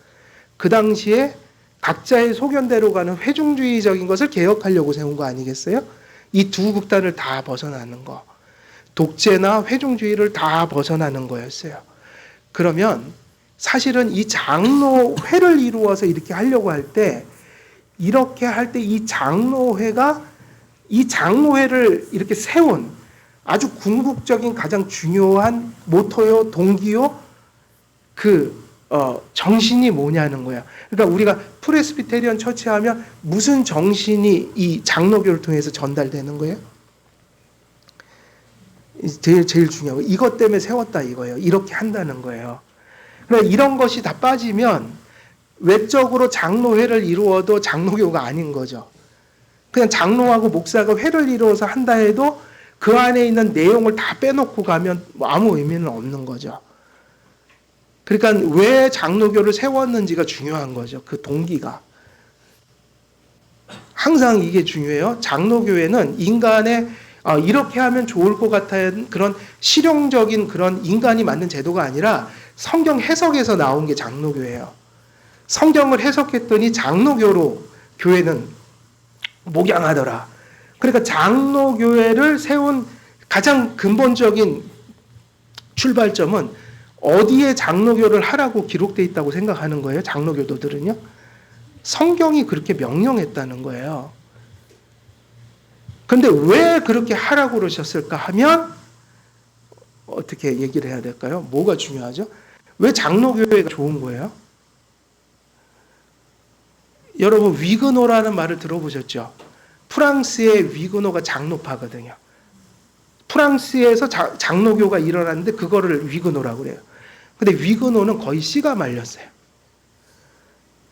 Speaker 1: 그 당시에 각자의 소견대로 가는 회중주의적인 것을 개혁하려고 세운 거 아니겠어요? 이 두 극단을 다 벗어나는 거. 독재나 회중주의를 다 벗어나는 거였어요. 그러면 사실은 이 장로회를 이루어서 이렇게 하려고 할 때 이렇게 할 때 이 장로회가 이 장로회를 이렇게 세운 아주 궁극적인 가장 중요한 모토요, 동기요, 정신이 뭐냐는 거야. 그러니까 우리가 프레스비테리언 처치하면 무슨 정신이 이 장로교를 통해서 전달되는 거예요? 제일 중요한 거. 이것 때문에 세웠다 이거예요. 이렇게 한다는 거예요. 그러니까 이런 것이 다 빠지면 외적으로 장로회를 이루어도 장로교가 아닌 거죠. 그냥 장로하고 목사가 회를 이루어서 한다 해도 그 안에 있는 내용을 다 빼놓고 가면 아무 의미는 없는 거죠. 그러니까 왜 장로교를 세웠는지가 중요한 거죠. 그 동기가. 항상 이게 중요해요. 장로교회는 인간의 이렇게 하면 좋을 것 같은 그런 실용적인 그런 인간이 만든 제도가 아니라 성경 해석에서 나온 게 장로교회예요. 성경을 해석했더니 장로교로 교회는 목양하더라. 그러니까 장로교회를 세운 가장 근본적인 출발점은 어디에 장로교를 하라고 기록되어 있다고 생각하는 거예요? 장로교도들은요. 성경이 그렇게 명령했다는 거예요. 그런데 왜 그렇게 하라고 그러셨을까 하면 어떻게 얘기를 해야 될까요? 뭐가 중요하죠? 왜 장로교회가 좋은 거예요? 여러분 위그노라는 말을 들어보셨죠? 프랑스의 위그노가 장로파거든요. 프랑스에서 장로교가 일어났는데 그거를 위그노라고 그래요. 근데 위그노는 거의 씨가 말렸어요.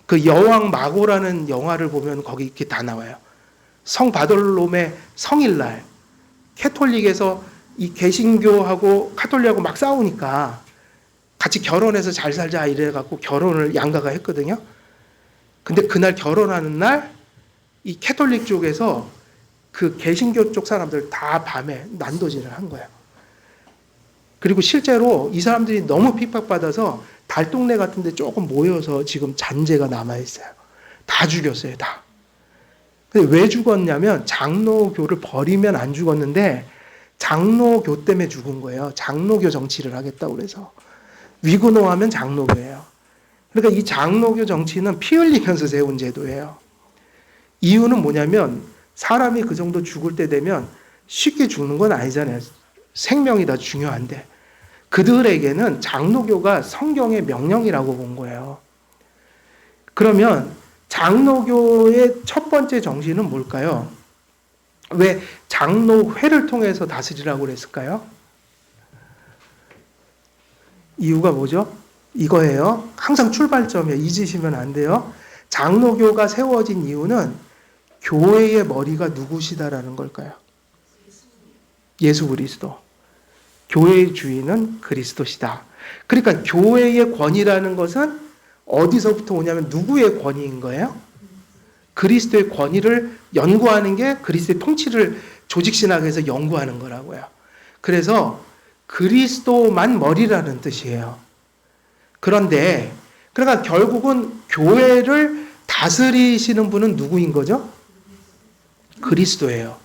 Speaker 1: 그 여왕 마고라는 영화를 보면 거기 이렇게 다 나와요. 성 바돌롬의 성일날 캐톨릭에서 이 개신교하고 카톨릭하고 막 싸우니까 같이 결혼해서 잘 살자 이래갖고 결혼을 양가가 했거든요. 근데 그날 결혼하는 날 이 캐톨릭 쪽에서 그 개신교 쪽 사람들 다 밤에 난도질을 한 거예요. 그리고 실제로 이 사람들이 너무 핍박받아서 달동네 같은 데 조금 모여서 지금 잔재가 남아있어요. 다 죽였어요, 다. 근데 왜 죽었냐면 장로교를 버리면 안 죽었는데 장로교 때문에 죽은 거예요. 장로교 정치를 하겠다고 그래서. 위근호하면 장로교예요. 그러니까 이 장로교 정치는 피 흘리면서 세운 제도예요. 이유는 뭐냐면 사람이 그 정도 죽을 때 되면 쉽게 죽는 건 아니잖아요. 생명이 다 중요한데. 그들에게는 장로교가 성경의 명령이라고 본 거예요. 그러면 장로교의 첫 번째 정신은 뭘까요? 왜 장로회를 통해서 다스리라고 그랬을까요? 이유가 뭐죠? 이거예요. 항상 출발점이에요. 잊으시면 안 돼요. 장로교가 세워진 이유는 교회의 머리가 누구시다라는 걸까요? 예수 그리스도. 교회의 주인은 그리스도시다. 그러니까 교회의 권위라는 것은 어디서부터 오냐면 누구의 권위인 거예요? 그리스도의 권위를 연구하는 게 그리스도의 통치를 조직신학에서 연구하는 거라고요. 그래서 그리스도만 머리라는 뜻이에요. 그런데 그러니까 결국은 교회를 다스리시는 분은 누구인 거죠? 그리스도예요.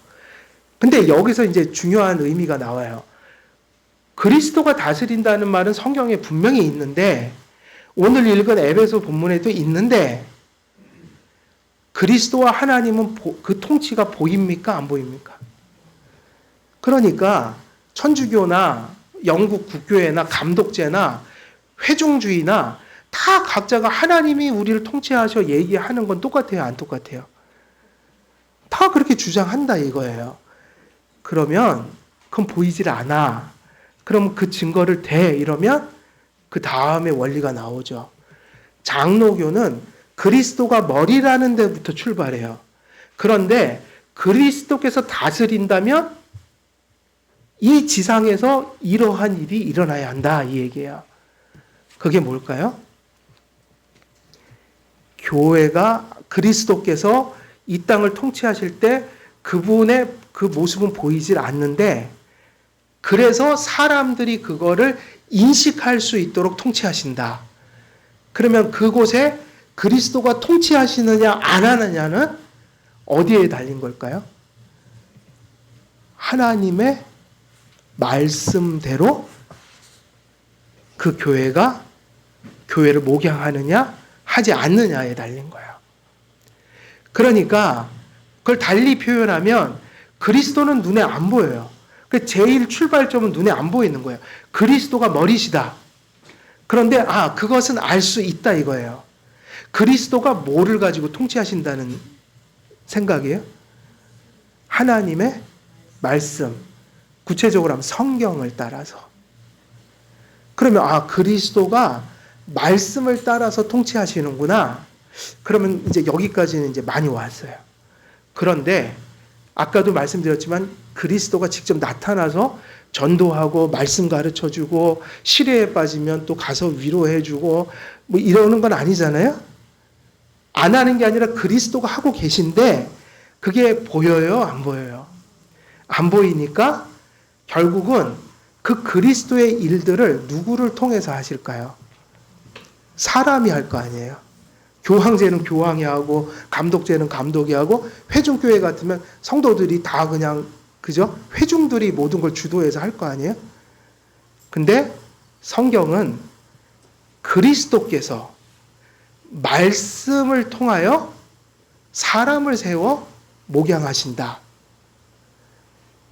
Speaker 1: 근데 여기서 이제 중요한 의미가 나와요. 그리스도가 다스린다는 말은 성경에 분명히 있는데 오늘 읽은 에베소 본문에도 있는데 그리스도와 하나님은 그 통치가 보입니까? 안 보입니까? 그러니까 천주교나 영국 국교회나 감독제나 회중주의나 다 각자가 하나님이 우리를 통치하셔 얘기하는 건 똑같아요? 안 똑같아요? 다 그렇게 주장한다 이거예요. 그러면 그건 보이질 않아. 그럼 그 증거를 대 이러면 그 다음에 원리가 나오죠. 장로교는 그리스도가 머리라는 데부터 출발해요. 그런데 그리스도께서 다스린다면 이 지상에서 이러한 일이 일어나야 한다 이 얘기예요. 그게 뭘까요? 교회가 그리스도께서 이 땅을 통치하실 때 그분의 그 모습은 보이질 않는데 그래서 사람들이 그거를 인식할 수 있도록 통치하신다. 그러면 그곳에 그리스도가 통치하시느냐 안 하느냐는 어디에 달린 걸까요? 하나님의 말씀대로 그 교회가 교회를 목양하느냐 하지 않느냐에 달린 거예요. 그러니까 그걸 달리 표현하면 그리스도는 눈에 안 보여요. 제일 출발점은 눈에 안 보이는 거예요. 그리스도가 머리시다. 그런데 그것은 알 수 있다 이거예요. 그리스도가 뭐를 가지고 통치하신다는 생각이에요? 하나님의 말씀, 구체적으로 하면 성경을 따라서. 그러면 그리스도가 말씀을 따라서 통치하시는구나. 그러면 이제 여기까지는 이제 많이 왔어요. 그런데 아까도 말씀드렸지만 그리스도가 직접 나타나서 전도하고 말씀 가르쳐주고 시련에 빠지면 또 가서 위로해주고 뭐 이러는 건 아니잖아요. 안 하는 게 아니라 그리스도가 하고 계신데 그게 보여요? 안 보여요? 안 보이니까 결국은 그 그리스도의 일들을 누구를 통해서 하실까요? 사람이 할 거 아니에요. 교황제는 교황이 하고 감독제는 감독이 하고 회중교회 같으면 성도들이 다 그냥 그죠? 회중들이 모든 걸 주도해서 할 거 아니에요? 근데 성경은 그리스도께서 말씀을 통하여 사람을 세워 목양하신다.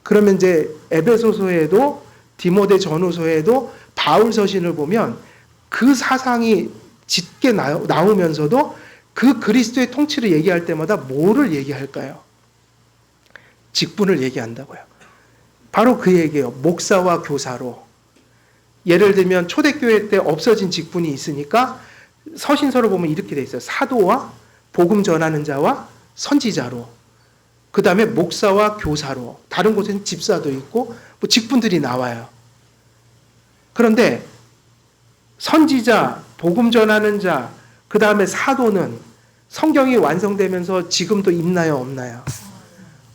Speaker 1: 그러면 이제 에베소서에도 디모데 전후서에도 바울 서신을 보면 그 사상이 짙게 나오면서도 그 그리스도의 통치를 얘기할 때마다 뭐를 얘기할까요? 직분을 얘기한다고요. 바로 그 얘기예요. 목사와 교사로. 예를 들면 초대교회 때 없어진 직분이 있으니까 서신서를 보면 이렇게 돼 있어요. 사도와 복음 전하는 자와 선지자로. 그 다음에 목사와 교사로. 다른 곳에는 집사도 있고 뭐 직분들이 나와요. 그런데 선지자, 복음 전하는 자, 그 다음에 사도는 성경이 완성되면서 지금도 있나요, 없나요?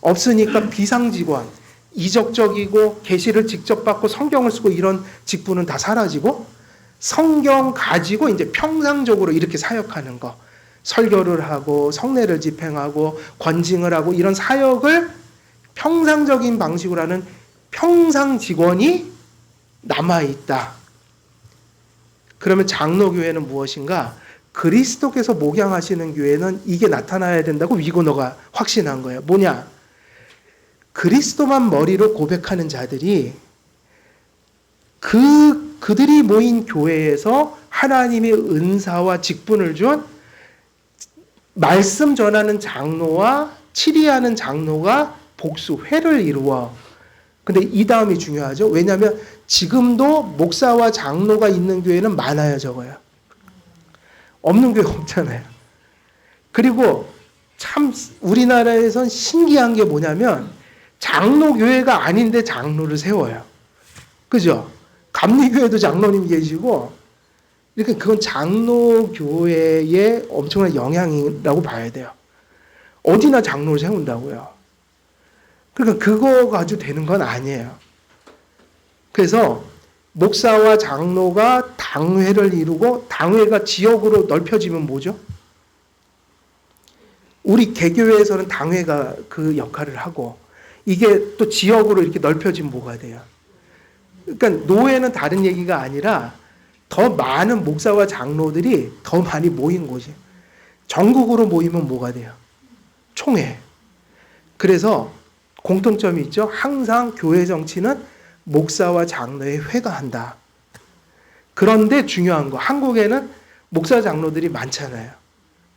Speaker 1: 없으니까 비상직원, 이적적이고 계시를 직접 받고 성경을 쓰고 이런 직분은 다 사라지고 성경 가지고 이제 평상적으로 이렇게 사역하는 거, 설교를 하고 성례를 집행하고 권징을 하고 이런 사역을 평상적인 방식으로 하는 평상 직원이 남아있다. 그러면 장로교회는 무엇인가? 그리스도께서 목양하시는 교회는 이게 나타나야 된다고 위고너가 확신한 거예요. 뭐냐? 그리스도만 머리로 고백하는 자들이 그들이 모인 교회에서 하나님의 은사와 직분을 준 말씀 전하는 장로와 치리하는 장로가 복수회를 이루어. 근데 이 다음이 중요하죠. 왜냐하면 지금도 목사와 장로가 있는 교회는 많아요, 적어요. 없는 교회 없잖아요. 그리고 참 우리나라에선 신기한 게 뭐냐면 장로교회가 아닌데 장로를 세워요. 그죠? 감리교회도 장로님 계시고, 이렇게 그건 장로교회의 엄청난 영향이라고 봐야 돼요. 어디나 장로를 세운다고요. 그러니까 그거 가지고 되는 건 아니에요. 그래서 목사와 장로가 당회를 이루고, 당회가 지역으로 넓혀지면 뭐죠? 우리 개교회에서는 당회가 그 역할을 하고, 이게 또 지역으로 이렇게 넓혀지면 뭐가 돼요? 그러니까 노회는 다른 얘기가 아니라 더 많은 목사와 장로들이 더 많이 모인 곳이에요. 전국으로 모이면 뭐가 돼요? 총회. 그래서 공통점이 있죠. 항상 교회 정치는 목사와 장로의 회가 한다. 그런데 중요한 거, 한국에는 목사 장로들이 많잖아요.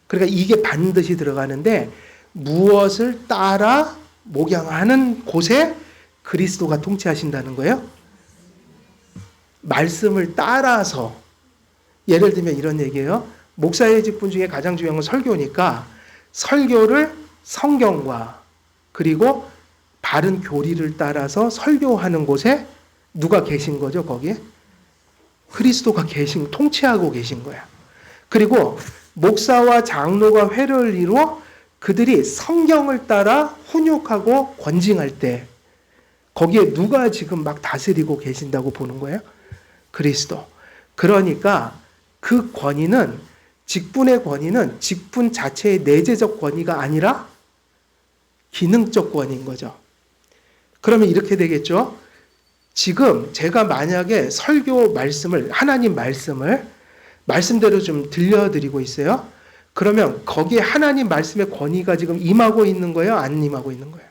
Speaker 1: 그러니까 이게 반드시 들어가는데, 무엇을 따라 목양하는 곳에 그리스도가 통치하신다는 거예요. 말씀을 따라서. 예를 들면 이런 얘기예요. 목사의 직분 중에 가장 중요한 건 설교니까 설교를 성경과 그리고 바른 교리를 따라서 설교하는 곳에 누가 계신 거죠, 거기에? 그리스도가 통치하고 계신 거야. 그리고 목사와 장로가 회를 이루어 그들이 성경을 따라 훈육하고 권징할 때 거기에 누가 지금 막 다스리고 계신다고 보는 거예요? 그리스도. 그러니까 그 권위는, 직분의 권위는 직분 자체의 내재적 권위가 아니라 기능적 권위인 거죠. 그러면 이렇게 되겠죠. 지금 제가 만약에 설교 말씀을, 하나님 말씀을 말씀대로 좀 들려드리고 있어요. 그러면 거기에 하나님 말씀의 권위가 지금 임하고 있는 거예요? 안 임하고 있는 거예요?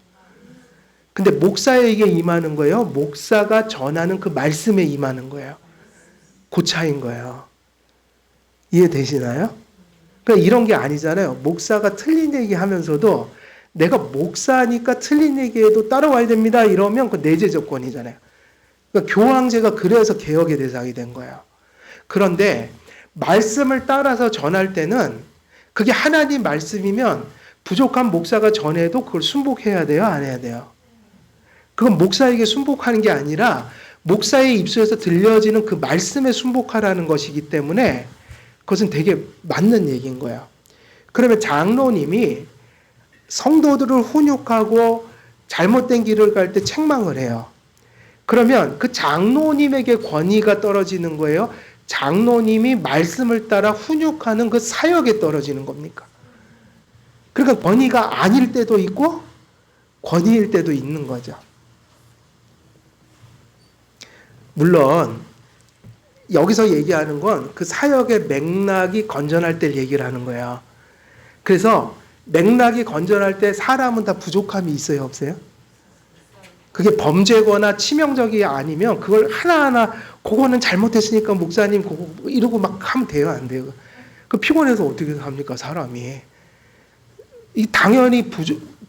Speaker 1: 근데 목사에게 임하는 거예요? 목사가 전하는 그 말씀에 임하는 거예요? 그 차이인 거예요. 이해되시나요? 그러니까 이런 게 아니잖아요. 목사가 틀린 얘기 하면서도 내가 목사니까 틀린 얘기에도 따라와야 됩니다. 이러면 그 내재적 권위잖아요. 그러니까 교황제가 그래서 개혁의 대상이 된 거예요. 그런데 말씀을 따라서 전할 때는 그게 하나님 말씀이면 부족한 목사가 전해도 그걸 순복해야 돼요? 안 해야 돼요? 그건 목사에게 순복하는 게 아니라 목사의 입술에서 들려지는 그 말씀에 순복하라는 것이기 때문에 그것은 되게 맞는 얘기인 거예요. 그러면 장로님이 성도들을 훈육하고 잘못된 길을 갈 때 책망을 해요. 그러면 그 장로님에게 권위가 떨어지는 거예요? 장로님이 말씀을 따라 훈육하는 그 사역에 떨어지는 겁니까? 그러니까 권위가 아닐 때도 있고 권위일 때도 있는 거죠. 물론 여기서 얘기하는 건 그 사역의 맥락이 건전할 때 얘기를 하는 거예요. 그래서 맥락이 건전할 때 사람은 다 부족함이 있어요, 없어요? 그게 범죄거나 치명적이 아니면 그걸 하나하나 그거는 잘못했으니까 목사님 그거 이러고 막 하면 돼요, 안 돼요? 그 피곤해서 어떻게 합니까, 사람이? 이 당연히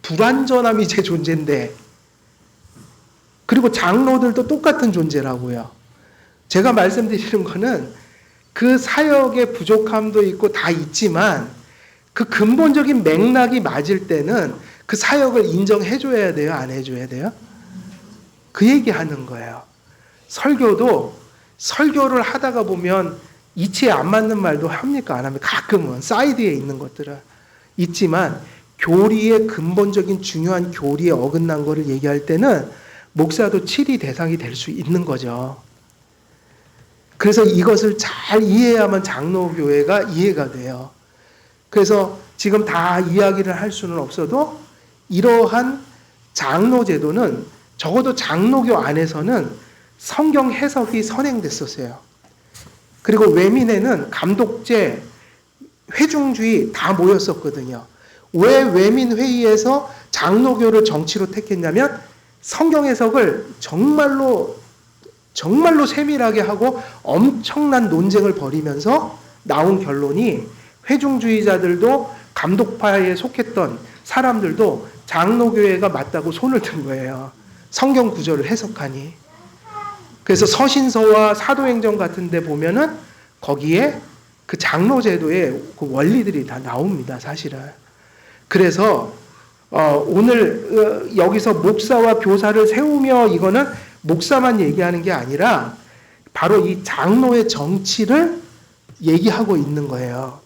Speaker 1: 불완전함이 제 존재인데, 그리고 장로들도 똑같은 존재라고요. 제가 말씀드리는 거는 그 사역의 부족함도 있고 다 있지만 그 근본적인 맥락이 맞을 때는 그 사역을 인정해줘야 돼요, 안 해줘야 돼요? 그 얘기하는 거예요. 설교도 설교를 하다가 보면 이치에 안 맞는 말도 합니까, 안 합니까? 가끔은 사이드에 있는 것들은 있지만 교리의 근본적인 중요한 교리에 어긋난 거를 얘기할 때는 목사도 치리 대상이 될 수 있는 거죠. 그래서 이것을 잘 이해해야만 장로교회가 이해가 돼요. 그래서 지금 다 이야기를 할 수는 없어도 이러한 장로 제도는 적어도 장로교 안에서는 성경 해석이 선행됐었어요. 그리고 외민회는 감독제, 회중주의 다 모였었거든요. 왜 외민회의에서 장로교를 정치로 택했냐면 성경 해석을 정말로 세밀하게 하고 엄청난 논쟁을 벌이면서 나온 결론이 회중주의자들도 감독파에 속했던 사람들도 장로교회가 맞다고 손을 든 거예요. 성경 구절을 해석하니. 그래서 서신서와 사도행전 같은 데 보면은 거기에 그 장로제도의 그 원리들이 다 나옵니다, 사실은. 그래서 오늘 여기서 목사와 교사를 세우며 이거는 목사만 얘기하는 게 아니라 바로 이 장로의 정치를 얘기하고 있는 거예요.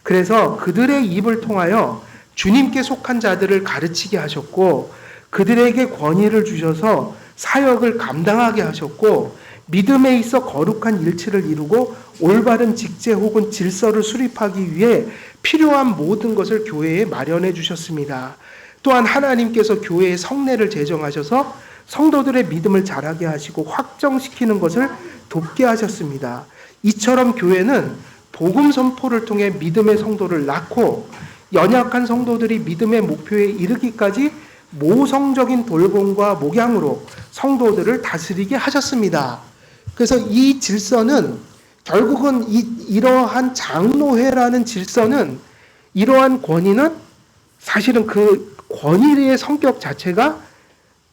Speaker 1: 그래서 그들의 입을 통하여 주님께 속한 자들을 가르치게 하셨고 그들에게 권위를 주셔서 사역을 감당하게 하셨고 믿음에 있어 거룩한 일치를 이루고 올바른 직제 혹은 질서를 수립하기 위해 필요한 모든 것을 교회에 마련해 주셨습니다. 또한 하나님께서 교회의 성례를 제정하셔서 성도들의 믿음을 자라게 하시고 확정시키는 것을 돕게 하셨습니다. 이처럼 교회는 복음 선포를 통해 믿음의 성도를 낳고 연약한 성도들이 믿음의 목표에 이르기까지 모성적인 돌봄과 목양으로 성도들을 다스리게 하셨습니다. 그래서 이 질서는 결국은 이러한 장로회라는 질서는 이러한 권위는 사실은 그 권위의 성격 자체가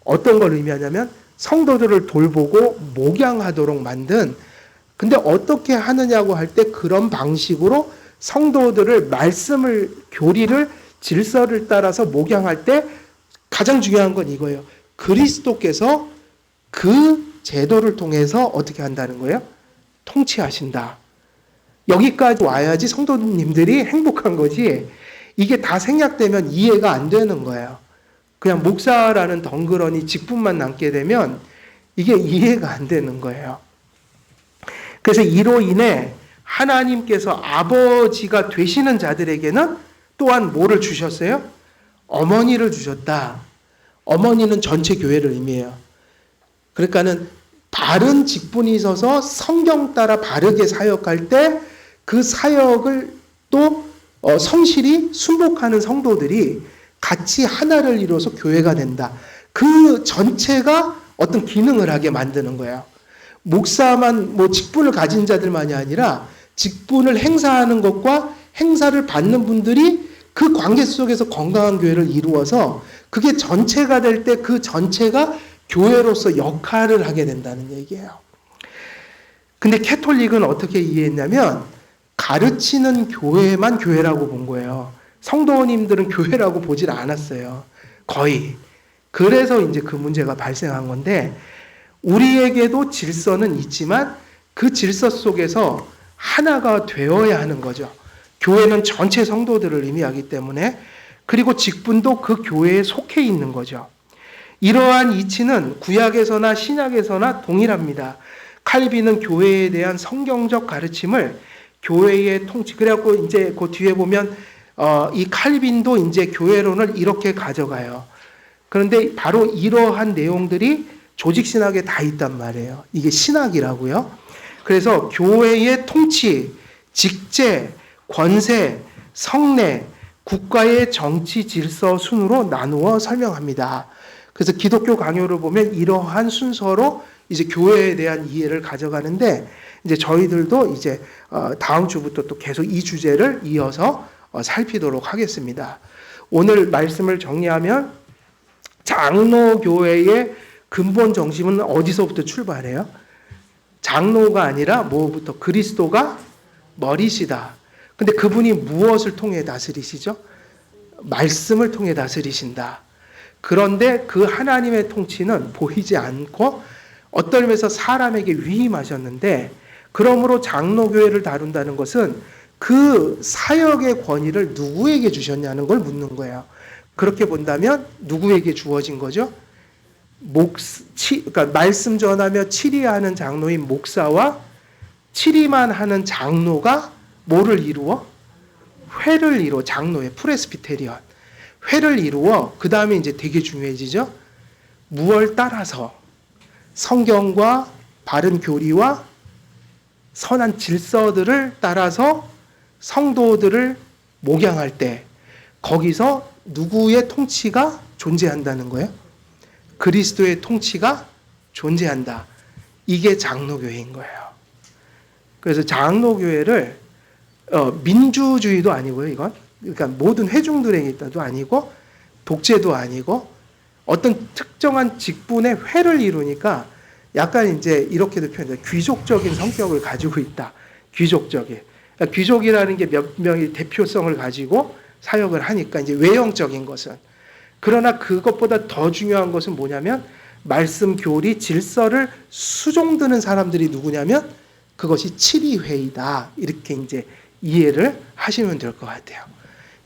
Speaker 1: 어떤 걸 의미하냐면 성도들을 돌보고 목양하도록 만든 근데 어떻게 하느냐고 할 때 그런 방식으로 성도들을 말씀을 교리를 질서를 따라서 목양할 때 가장 중요한 건 이거예요. 그리스도께서 그 제도를 통해서 어떻게 한다는 거예요? 통치하신다. 여기까지 와야지 성도님들이 행복한 거지 이게 다 생략되면 이해가 안 되는 거예요. 그냥 목사라는 덩그러니 직분만 남게 되면 이게 이해가 안 되는 거예요. 그래서 이로 인해 하나님께서 아버지가 되시는 자들에게는 또한 뭐를 주셨어요? 어머니를 주셨다. 어머니는 전체 교회를 의미해요. 그러니까는 바른 직분이 있어서 성경 따라 바르게 사역할 때 그 사역을 또 성실히 순복하는 성도들이 같이 하나를 이루어서 교회가 된다. 그 전체가 어떤 기능을 하게 만드는 거예요. 목사만 직분을 가진 자들만이 아니라 직분을 행사하는 것과 행사를 받는 분들이 그 관계 속에서 건강한 교회를 이루어서 그게 전체가 될 때 그 전체가 교회로서 역할을 하게 된다는 얘기예요. 근데 캐톨릭은 어떻게 이해했냐면 가르치는 교회만 교회라고 본 거예요. 성도님들은 교회라고 보질 않았어요. 거의. 그래서 이제 그 문제가 발생한 건데 우리에게도 질서는 있지만 그 질서 속에서 하나가 되어야 하는 거죠. 교회는 전체 성도들을 의미하기 때문에 그리고 직분도 그 교회에 속해 있는 거죠. 이러한 이치는 구약에서나 신약에서나 동일합니다. 칼빈은 교회에 대한 성경적 가르침을 교회의 통치 그래갖고 이제 그 뒤에 보면 이 칼빈도 이제 교회론을 이렇게 가져가요. 그런데 바로 이러한 내용들이 조직 신학에 다 있단 말이에요. 이게 신학이라고요. 그래서 교회의 통치, 직제, 권세, 성례, 국가의 정치 질서 순으로 나누어 설명합니다. 그래서 기독교 강요를 보면 이러한 순서로 이제 교회에 대한 이해를 가져가는데 이제 저희들도 이제 다음 주부터 또 계속 이 주제를 이어서 살피도록 하겠습니다. 오늘 말씀을 정리하면 장로교회의 근본 정신은 어디서부터 출발해요? 장로가 아니라 뭐부터? 그리스도가 머리시다. 근데 그분이 무엇을 통해 다스리시죠? 말씀을 통해 다스리신다. 그런데 그 하나님의 통치는 보이지 않고 어떤 의미에서 사람에게 위임하셨는데 그러므로 장로교회를 다룬다는 것은 그 사역의 권위를 누구에게 주셨냐는 걸 묻는 거예요. 그렇게 본다면 누구에게 주어진 거죠? 그러니까 말씀 전하며 치리하는 장로인 목사와 치리만 하는 장로가 뭐를 이루어? 회를 이루어 장로의 프레스비테리언 회를 이루어 그 다음에 이제 되게 중요해지죠. 무엇을 따라서 성경과 바른 교리와 선한 질서들을 따라서 성도들을 목양할 때 거기서 누구의 통치가 존재한다는 거예요? 그리스도의 통치가 존재한다. 이게 장로교회인 거예요. 그래서 장로교회를 민주주의도 아니고요, 이건. 그러니까 모든 회중들에게도 아니고 독재도 아니고 어떤 특정한 직분의 회를 이루니까 약간 이제 이렇게도 표현해요. 귀족적인 성격을 가지고 있다. 귀족적인. 그러니까 귀족이라는 게 몇 명의 대표성을 가지고 사역을 하니까 이제 외형적인 것은. 그러나 그것보다 더 중요한 것은 뭐냐면 말씀, 교리, 질서를 수종드는 사람들이 누구냐면 그것이 칠의회이다. 이렇게 이제 이해를 하시면 될 것 같아요.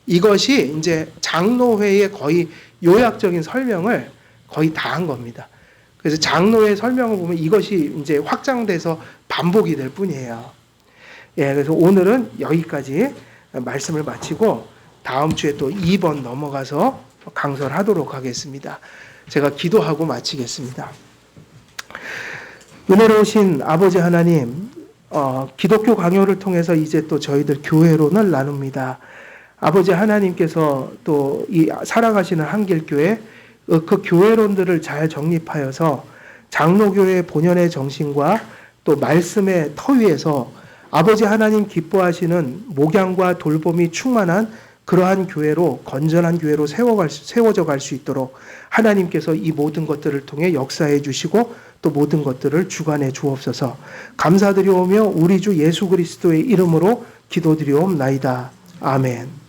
Speaker 1: 이것이 이제 장로회의 거의 요약적인 설명을 거의 다 한 겁니다. 그래서 장로회 설명을 보면 이것이 이제 확장돼서 반복이 될 뿐이에요. 예, 그래서 오늘은 여기까지 말씀을 마치고 다음 주에 또 2번 넘어가서 강설을 하도록 하겠습니다. 제가 기도하고 마치겠습니다. 은혜로우신 아버지 하나님, 기독교 강요를 통해서 이제 또 저희들 교회론을 나눕니다. 아버지 하나님께서 또 이 사랑하시는 한길교회 그 교회론들을 잘 정립하여서 장로교회 본연의 정신과 또 말씀의 터 위에서 아버지 하나님 기뻐하시는 목양과 돌봄이 충만한 그러한 교회로 건전한 교회로 세워져 갈 수 있도록 하나님께서 이 모든 것들을 통해 역사해 주시고 또 모든 것들을 주관해 주옵소서. 감사드리오며 우리 주 예수 그리스도의 이름으로 기도드리옵나이다. 아멘.